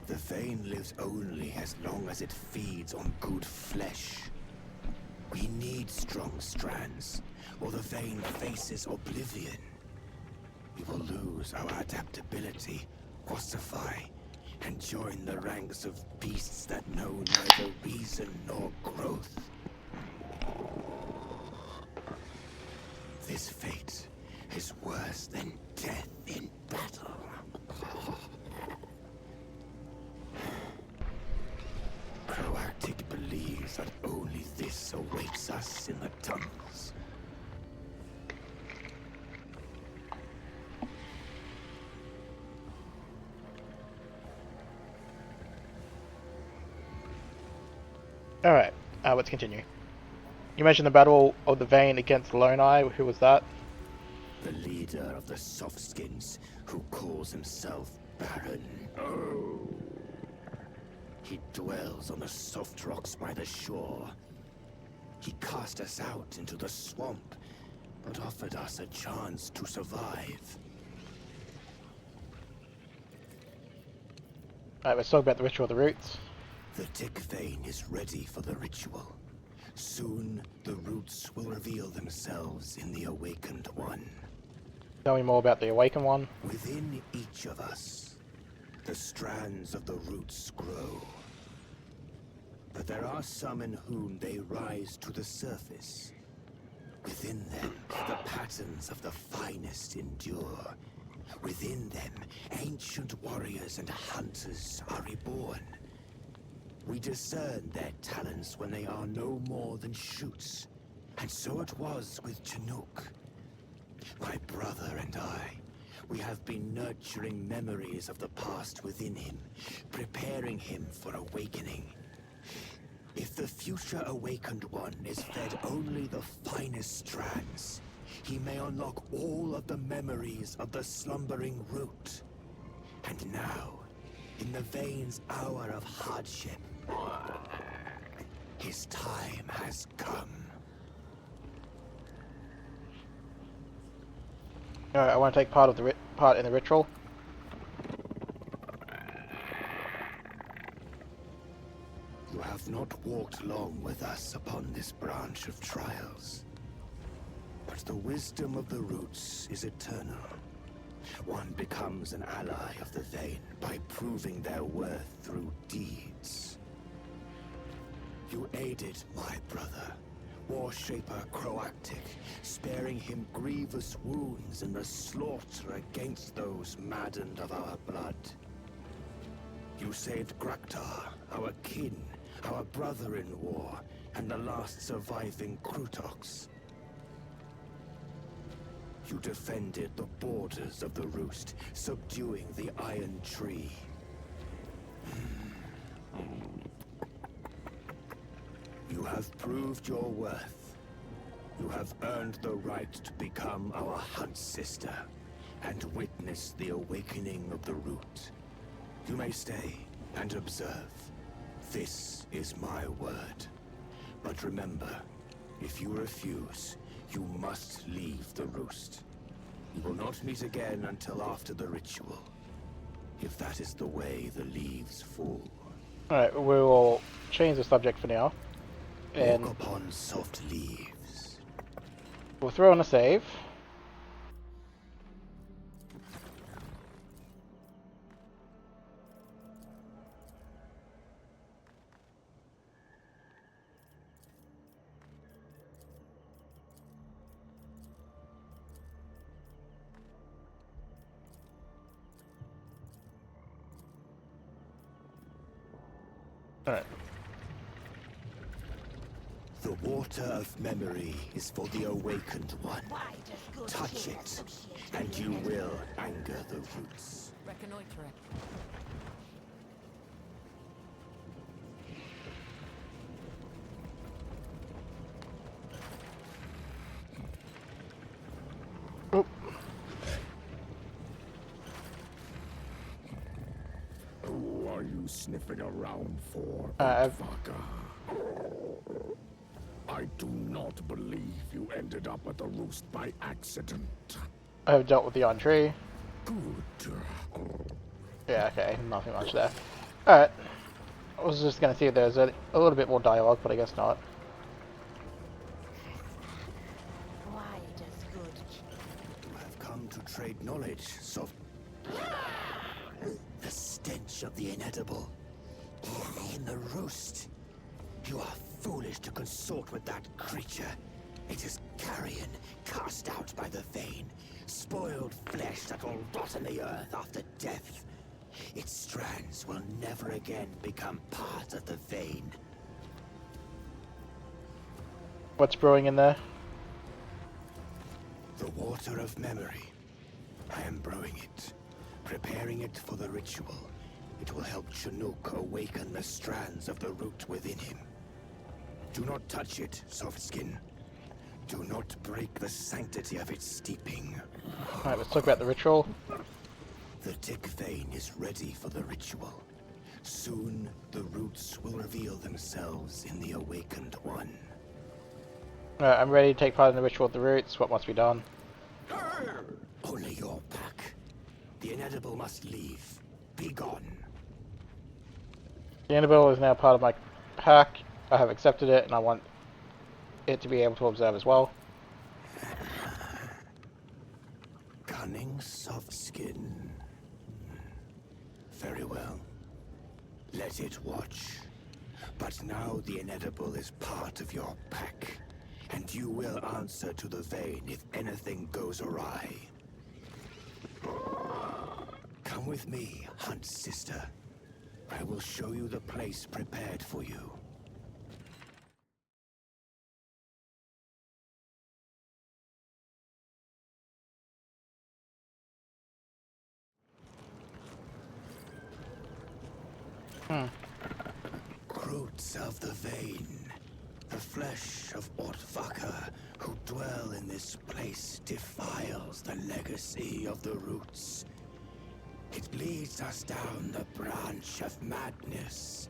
The vein lives only as long as it feeds on good flesh. We need strong strands, or the vein faces oblivion. We will lose our adaptability, ossify, and join the ranks of beasts that know neither reason nor growth. This fate is worse than death in battle. Proactic believes that only this awaits us in the tunnels. Alright, let's continue. You mentioned the Battle of the Vein against Lonai. Who was that? The leader of the Softskins, who calls himself Baron. Oh. He dwells on the soft rocks by the shore. He cast us out into the swamp, but offered us a chance to survive. Alright, let's talk about the Ritual of the Roots. The Tick Vein is ready for the ritual. Soon, the roots will reveal themselves in the Awakened One. Tell me more about the Awakened One. Within each of us, the strands of the roots grow. But there are some in whom they rise to the surface. Within them, the patterns of the finest endure. Within them, ancient warriors and hunters are reborn. We discern their talents when they are no more than shoots. And so it was with Chinook. My brother and I, we have been nurturing memories of the past within him, preparing him for awakening. If the future Awakened One is fed only the finest strands, he may unlock all of the memories of the slumbering root. And now, in the Vane's hour of hardship, his time has come. Alright, I want to take part of the part in the ritual. You have not walked long with us upon this branch of trials. But the wisdom of the roots is eternal. One becomes an ally of the Vane by proving their worth through deeds. You aided my brother, Warshaper Kroot, sparing him grievous wounds in the slaughter against those maddened of our blood. You saved Graktar, our kin, our brother in war, and the last surviving Krootox. You defended the borders of the Roost, subduing the Iron Tree. You have proved your worth. You have earned the right to become our Hunt Sister, and witness the awakening of the Root. You may stay and observe. This is my word. But remember, if you refuse, you must leave the Roost. You will not meet again until after the ritual. If that is the way the leaves fall. Alright, we will change the subject for now. And walk upon soft leaves. we'll throw in a save. Alright. The water of memory is for the awakened one. Touch it, and you will anger the roots. Reconnoitering. Oop. Who are you sniffing around for, I've- fucker? I do not believe you ended up at the Roost by accident. I have dealt with the on tree. Good. Yeah, okay, nothing much there. Alright. I was just gonna see if there's a little bit more dialogue, but I guess not. You have come to trade knowledge, so... The stench of the inedible. In the Roost. You are foolish to consort with that creature. It is carrion, cast out by the Vane. Spoiled flesh that will rot in the earth after death. Its strands will never again become part of the Vane. What's brewing in there? The water of memory. I am brewing it. Preparing it for the ritual. It will help Chinook awaken the strands of the root within him. Do not touch it, Softskin. Do not break the sanctity of its steeping. Alright, let's talk about the ritual. The Tick Vane is ready for the ritual. Soon, the roots will reveal themselves in the awakened one. Alright, I'm ready to take part in the ritual of the roots. What must be done? Only your pack. The inedible must leave. Be gone. The Annabelle is now part of my pack. I have accepted it, and I want it to be able to observe as well. Cunning soft skin. Very well. Let it watch. But now the inedible is part of your pack, and you will answer to the Vane if anything goes awry. Come with me, Hunt Sister. I will show you the place prepared for you. Kroots of the Vane. The flesh of Ortvaka who dwell in this place defiles the legacy of the roots. It leads us down the branch of madness.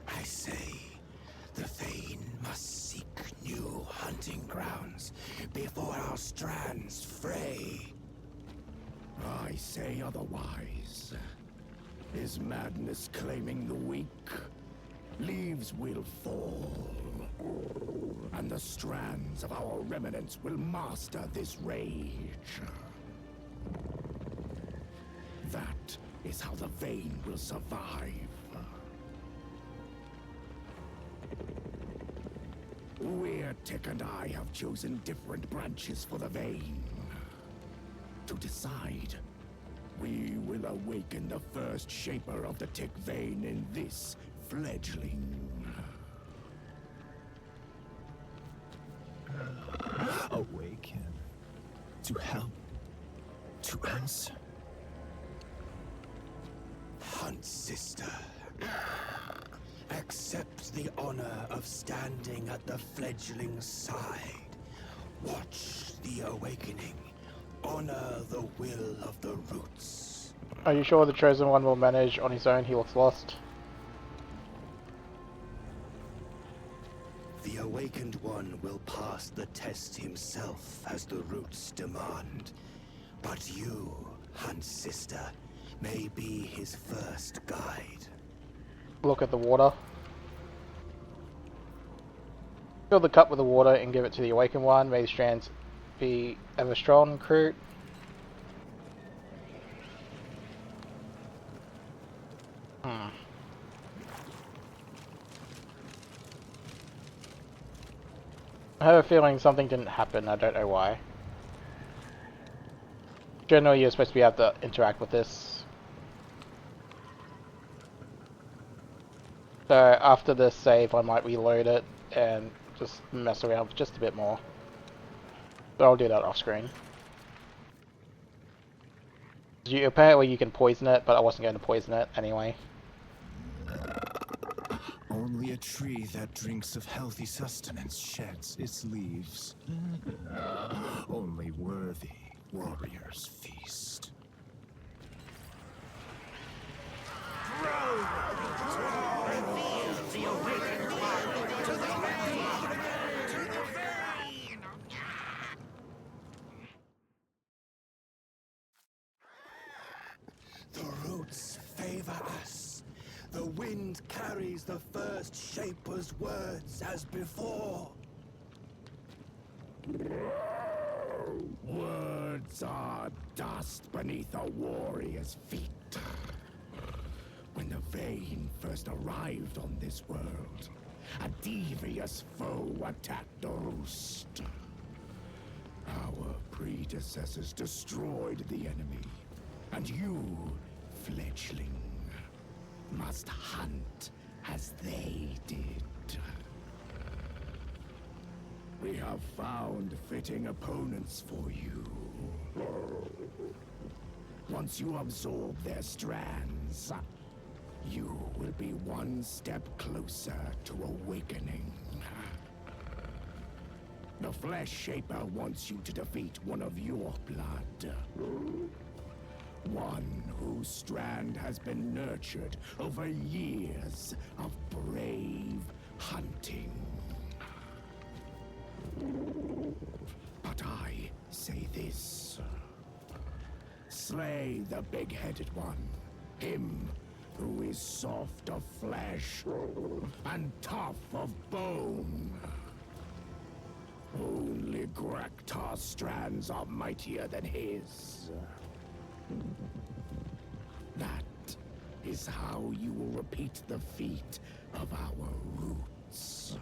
I say, the Vayne must seek new hunting grounds before our strands fray. I say otherwise. Is madness claiming the weak? Leaves will fall, and the strands of our remnants will master this rage. That is how the Vayne will survive. Weirtick and I have chosen different branches for the Vayne. To decide, we will awaken the first shaper of the Tick Vayne in this fledgling. Awaken. To help. To answer. Hunt, sister. Accept the honor of standing at the fledgling's side. Watch the awakening. Honor the will of the roots. Are you sure the Chosen One will manage on his own? He looks lost. The Awakened One will pass the test himself as the roots demand. But you, Hunt's sister, may be his first guide. Look at the water. Fill the cup with the water and give it to the Awakened One. May the strands be ever strong, Kroot. I have a feeling something didn't happen, I don't know why. Generally you're supposed to be able to interact with this. So after this save I might reload it and just mess around with just a bit more. But I'll do that off screen. Apparently you can poison it, but I wasn't going to poison it anyway. Only a tree that drinks of healthy sustenance sheds its leaves. Only worthy warriors feast. The roots favor us. The wind carries the first shaper's words as before. Words are dust beneath a warrior's feet. When the Vayne first arrived on this world, a devious foe attacked the roost. Our predecessors destroyed the enemy, and you, fledgling, must hunt as they did. We have found fitting opponents for you. Once you absorb their strands, you will be one step closer to awakening. The Flesh Shaper wants you to defeat one of your blood. One whose strand has been nurtured over years of brave hunting. But I say this. Slay the big-headed one. Him who is soft of flesh and tough of bone. Only Grektar's strands are mightier than his. That is how you will repeat the feat of our roots.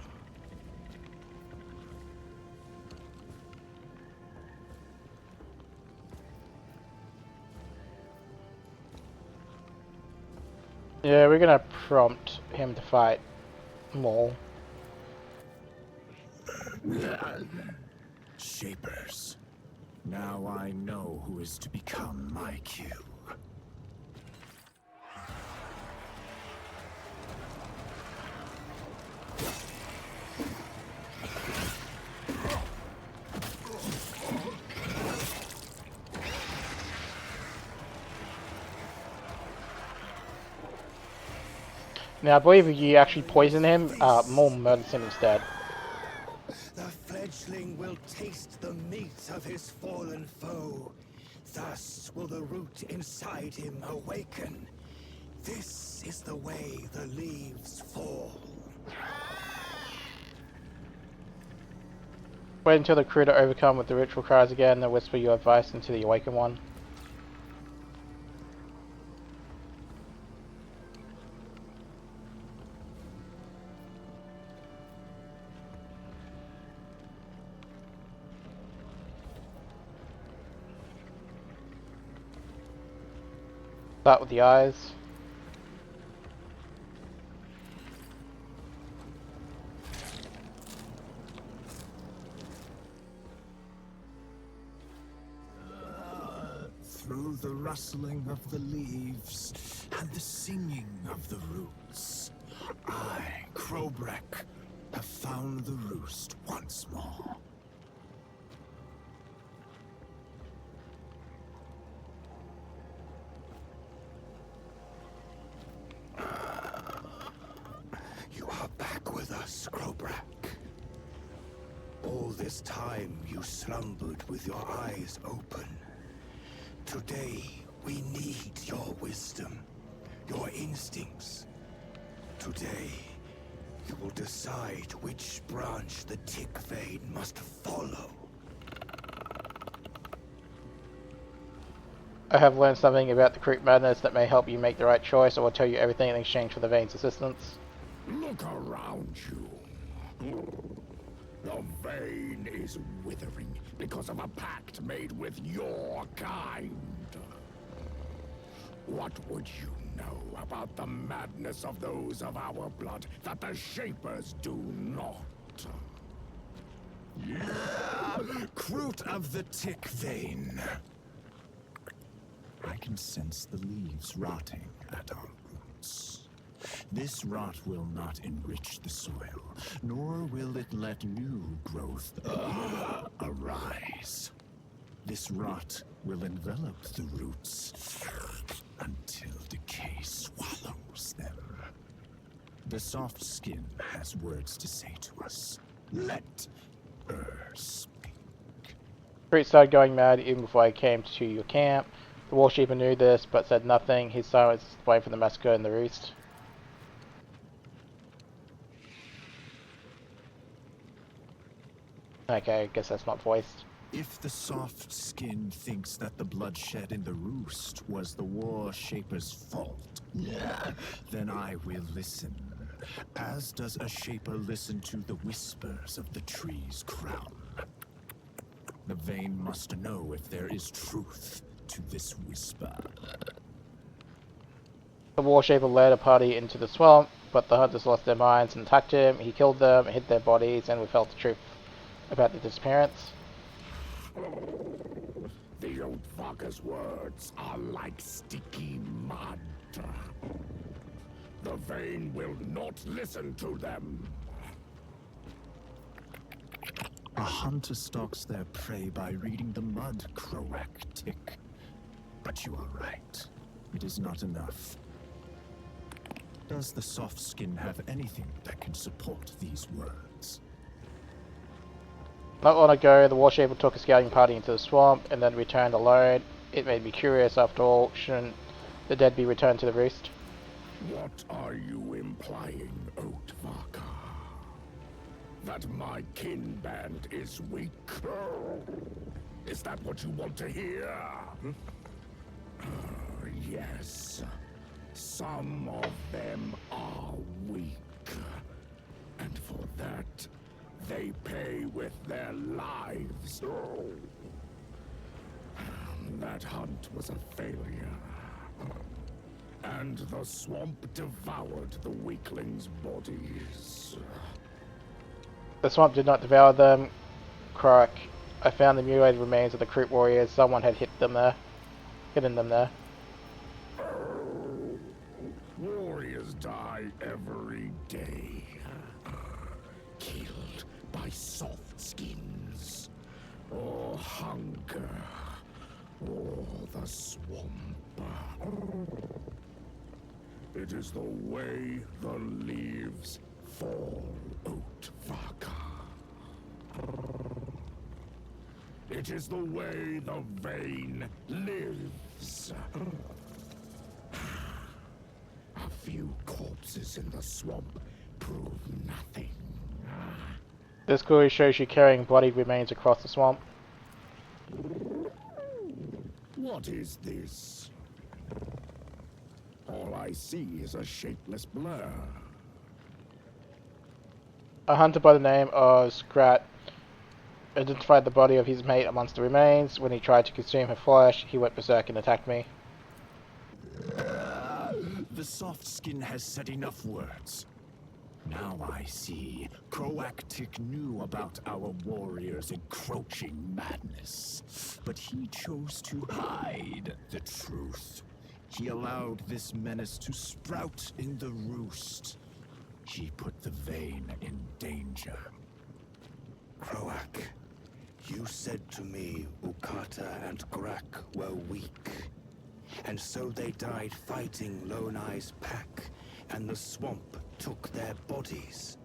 Yeah, we're gonna prompt him to fight Maul. Shapers. Now I know who is to become my cue. Now, I believe if you actually poison him, more murders him instead. The fledgling will taste the meat of his fallen foe. Thus will the root inside him awaken. This is the way the leaves fall. Wait until the Kroot are overcome with the ritual cries again, and whisper your advice into the awakened one. Start with the eyes. Through the rustling of the leaves and the singing of the roots, I, Kroot, have found the roost once more. You are back with us, Kroot. All this time you slumbered with your eyes open. Today, we need your wisdom, your instincts. Today, you will decide which branch the tick vein must follow. I have learned something about the Kroot madness that may help you make the right choice. I will tell you everything in exchange for the vein's assistance. Look around you. The vein is withering because of a pact made with your kind. What would you know about the madness of those of our blood that the Shapers do not? Kroot of the tick vein. I can sense the leaves rotting at our roots. This rot will not enrich the soil, nor will it let new growth arise. This rot will envelop the roots until decay swallows them. The soft skin has words to say to us. Let her speak. Kroot started going mad even before I came to your camp. The Warsheeper knew this, but said nothing. His silence is the way for the massacre in the roost. Okay, I guess that's not voiced. If the soft skin thinks that the bloodshed in the roost was the War Shaper's fault, then I will listen, as does a Shaper listen to the whispers of the tree's crown. The vein must know if there is truth to this whisper. The Warshaper led a party into the swamp, but the hunters lost their minds and attacked him. He killed them, hid their bodies, and withheld the truth about the disappearance. The old fucker's words are like sticky mud. The vein will not listen to them. A hunter stalks their prey by reading the mud, Kroot tick. But you are right. It is not enough. Does the soft skin have anything that can support these words? Not long ago, the Warshaper took a scouting party into the swamp and then returned alone. It made me curious, after all. Shouldn't the dead be returned to the roost? What are you implying, Oatvaka? That my kin band is weak? Is that what you want to hear? Yes. Some of them are weak. And for that, they pay with their lives. That hunt was a failure. And the swamp devoured the weaklings' bodies. The swamp did not devour them, Kroot. I found the mutilated remains of the Kroot warriors. Someone had hidden them there. Warriors die every day. Killed by soft skins, or hunger, or the swamp. It is the way the leaves fall, Utvaka. It is the way the vein lives. A few corpses in the swamp prove nothing. This clearly shows you carrying bloody remains across the swamp. What is this? All I see is a shapeless blur. A hunter by the name of Skrat identified the body of his mate amongst the remains. When he tried to consume her flesh, he went berserk and attacked me. The soft skin has said enough words. Now I see. Kroat knew about our warriors' encroaching madness, but he chose to hide the truth. He allowed this menace to sprout in the roost. He put the vein in danger. Kroak, you said to me Ukata and Grak were weak, and so they died fighting Lonai's pack, and the swamp took their bodies.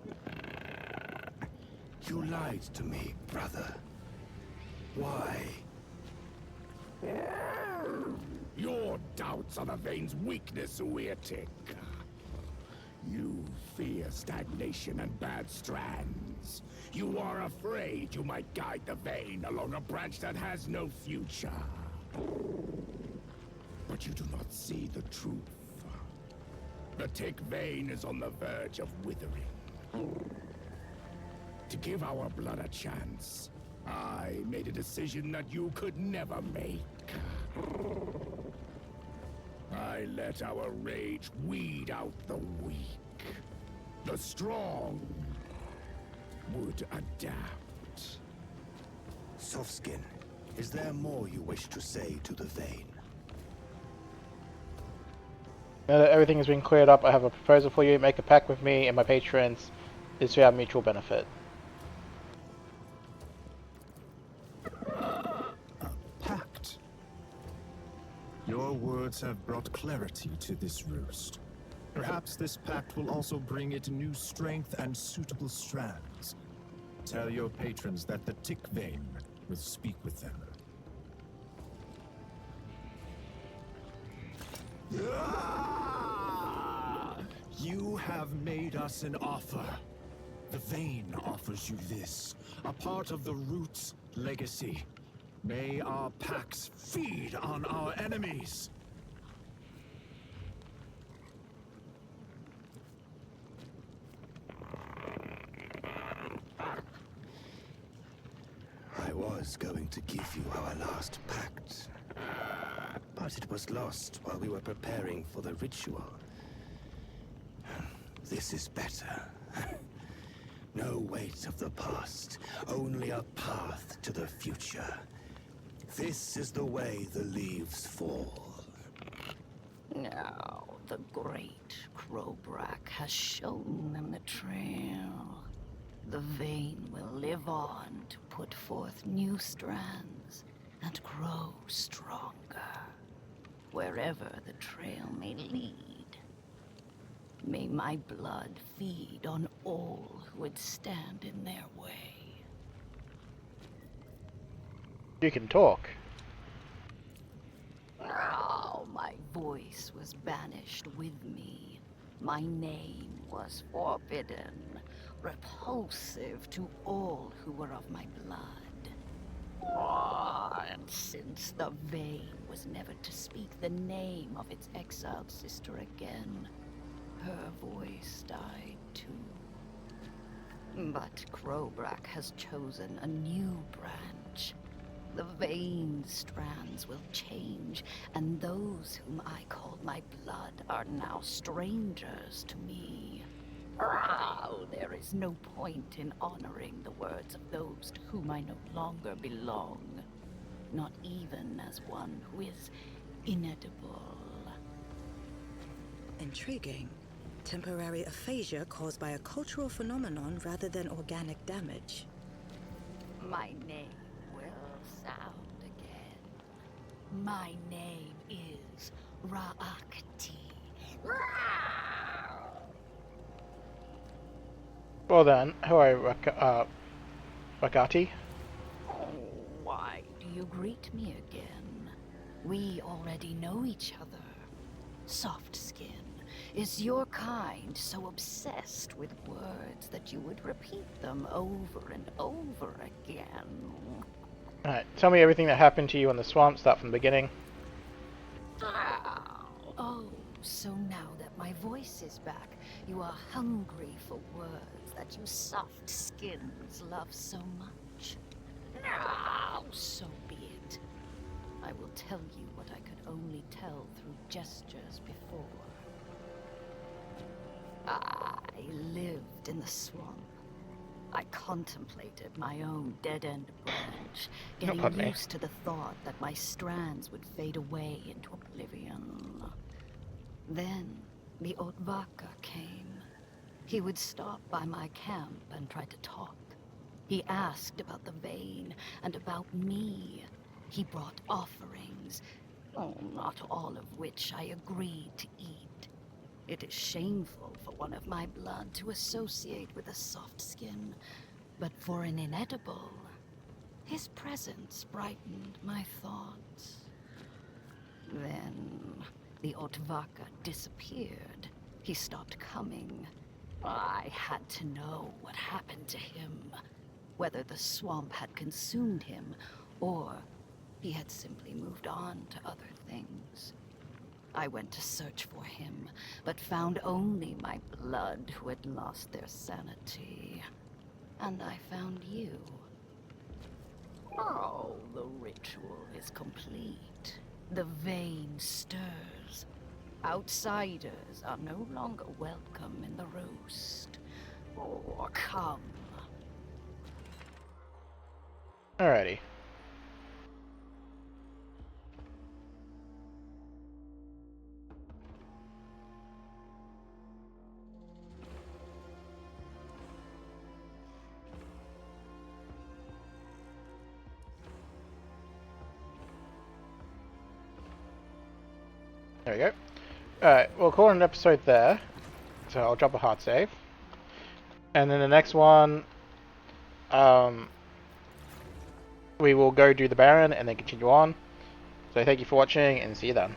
You lied to me, brother. Why? Your doubts are the vein's weakness, Uirtik. You fear stagnation and bad strands. You are afraid you might guide the vein along a branch that has no future. But you do not see the truth. The Tick vein is on the verge of withering. To give our blood a chance, I made a decision that you could never make. I let our rage weed out the weak. The strong would adapt. Softskin, is there more you wish to say to the vein? Now that everything has been cleared up, I have a proposal for you. Make a pact with me and my patrons. Is to our mutual benefit. A pact. Your words have brought clarity to this roost. Perhaps this pact will also bring it new strength and suitable strands. Tell your patrons that the Tick vein will speak with them. You have made us an offer. The vein offers you this, a part of the root's legacy. May our packs feed on our enemies. I was going to give you our last pact, but it was lost while we were preparing for the ritual. This is better. No weight of the past, only a path to the future. This is the way the leaves fall. Now, the great Kroot has shown them the trail. The vein will live on to put forth new strands and grow stronger, wherever the trail may lead. May my blood feed on all who would stand in their way. You can talk. Oh, my voice was banished with me. My name was forbidden, repulsive to all who were of my blood. And since the vein was never to speak the name of its exiled sister again, her voice died too. But Kroot has chosen a new branch. The vein's strands will change, and those whom I called my blood are now strangers to me. There is no point in honoring the words of those to whom I no longer belong. Not even as one who is inedible. Intriguing. Temporary aphasia caused by a cultural phenomenon rather than organic damage. My name will sound again. My name is Ra'akti, Well then, hello, Rakati. Oh, why do you greet me again? We already know each other. Soft Skin, is your kind so obsessed with words that you would repeat them over and over again? Alright, tell me everything that happened to you in the swamp, start from the beginning. Oh, so now that my voice is back, you are hungry for words that you soft skins love so much. Now, so be it. I will tell you what I could only tell through gestures before. I lived in the swamp. I contemplated my own dead-end branch, getting pardon me. used to the thought that my strands would fade away into oblivion. Then, the Otvaka came. He would stop by my camp and try to talk. He asked about the vein and about me. He brought offerings, not all of which I agreed to eat. It is shameful for one of my blood to associate with a soft skin, but for an inedible, his presence brightened my thoughts. Then, the Otvaka disappeared. He stopped coming. I had to know what happened to him. Whether the swamp had consumed him, or he had simply moved on to other things. I went to search for him, but found only my blood who had lost their sanity. And I found you. Oh, the ritual is complete. The vein stirs. Outsiders are no longer welcome in the roost. Oh, come. Alrighty. There we go. Alright, we'll call it an episode there. So I'll drop a hard save. And then the next one, we will go do the Baron and then continue on. So thank you for watching and see you then.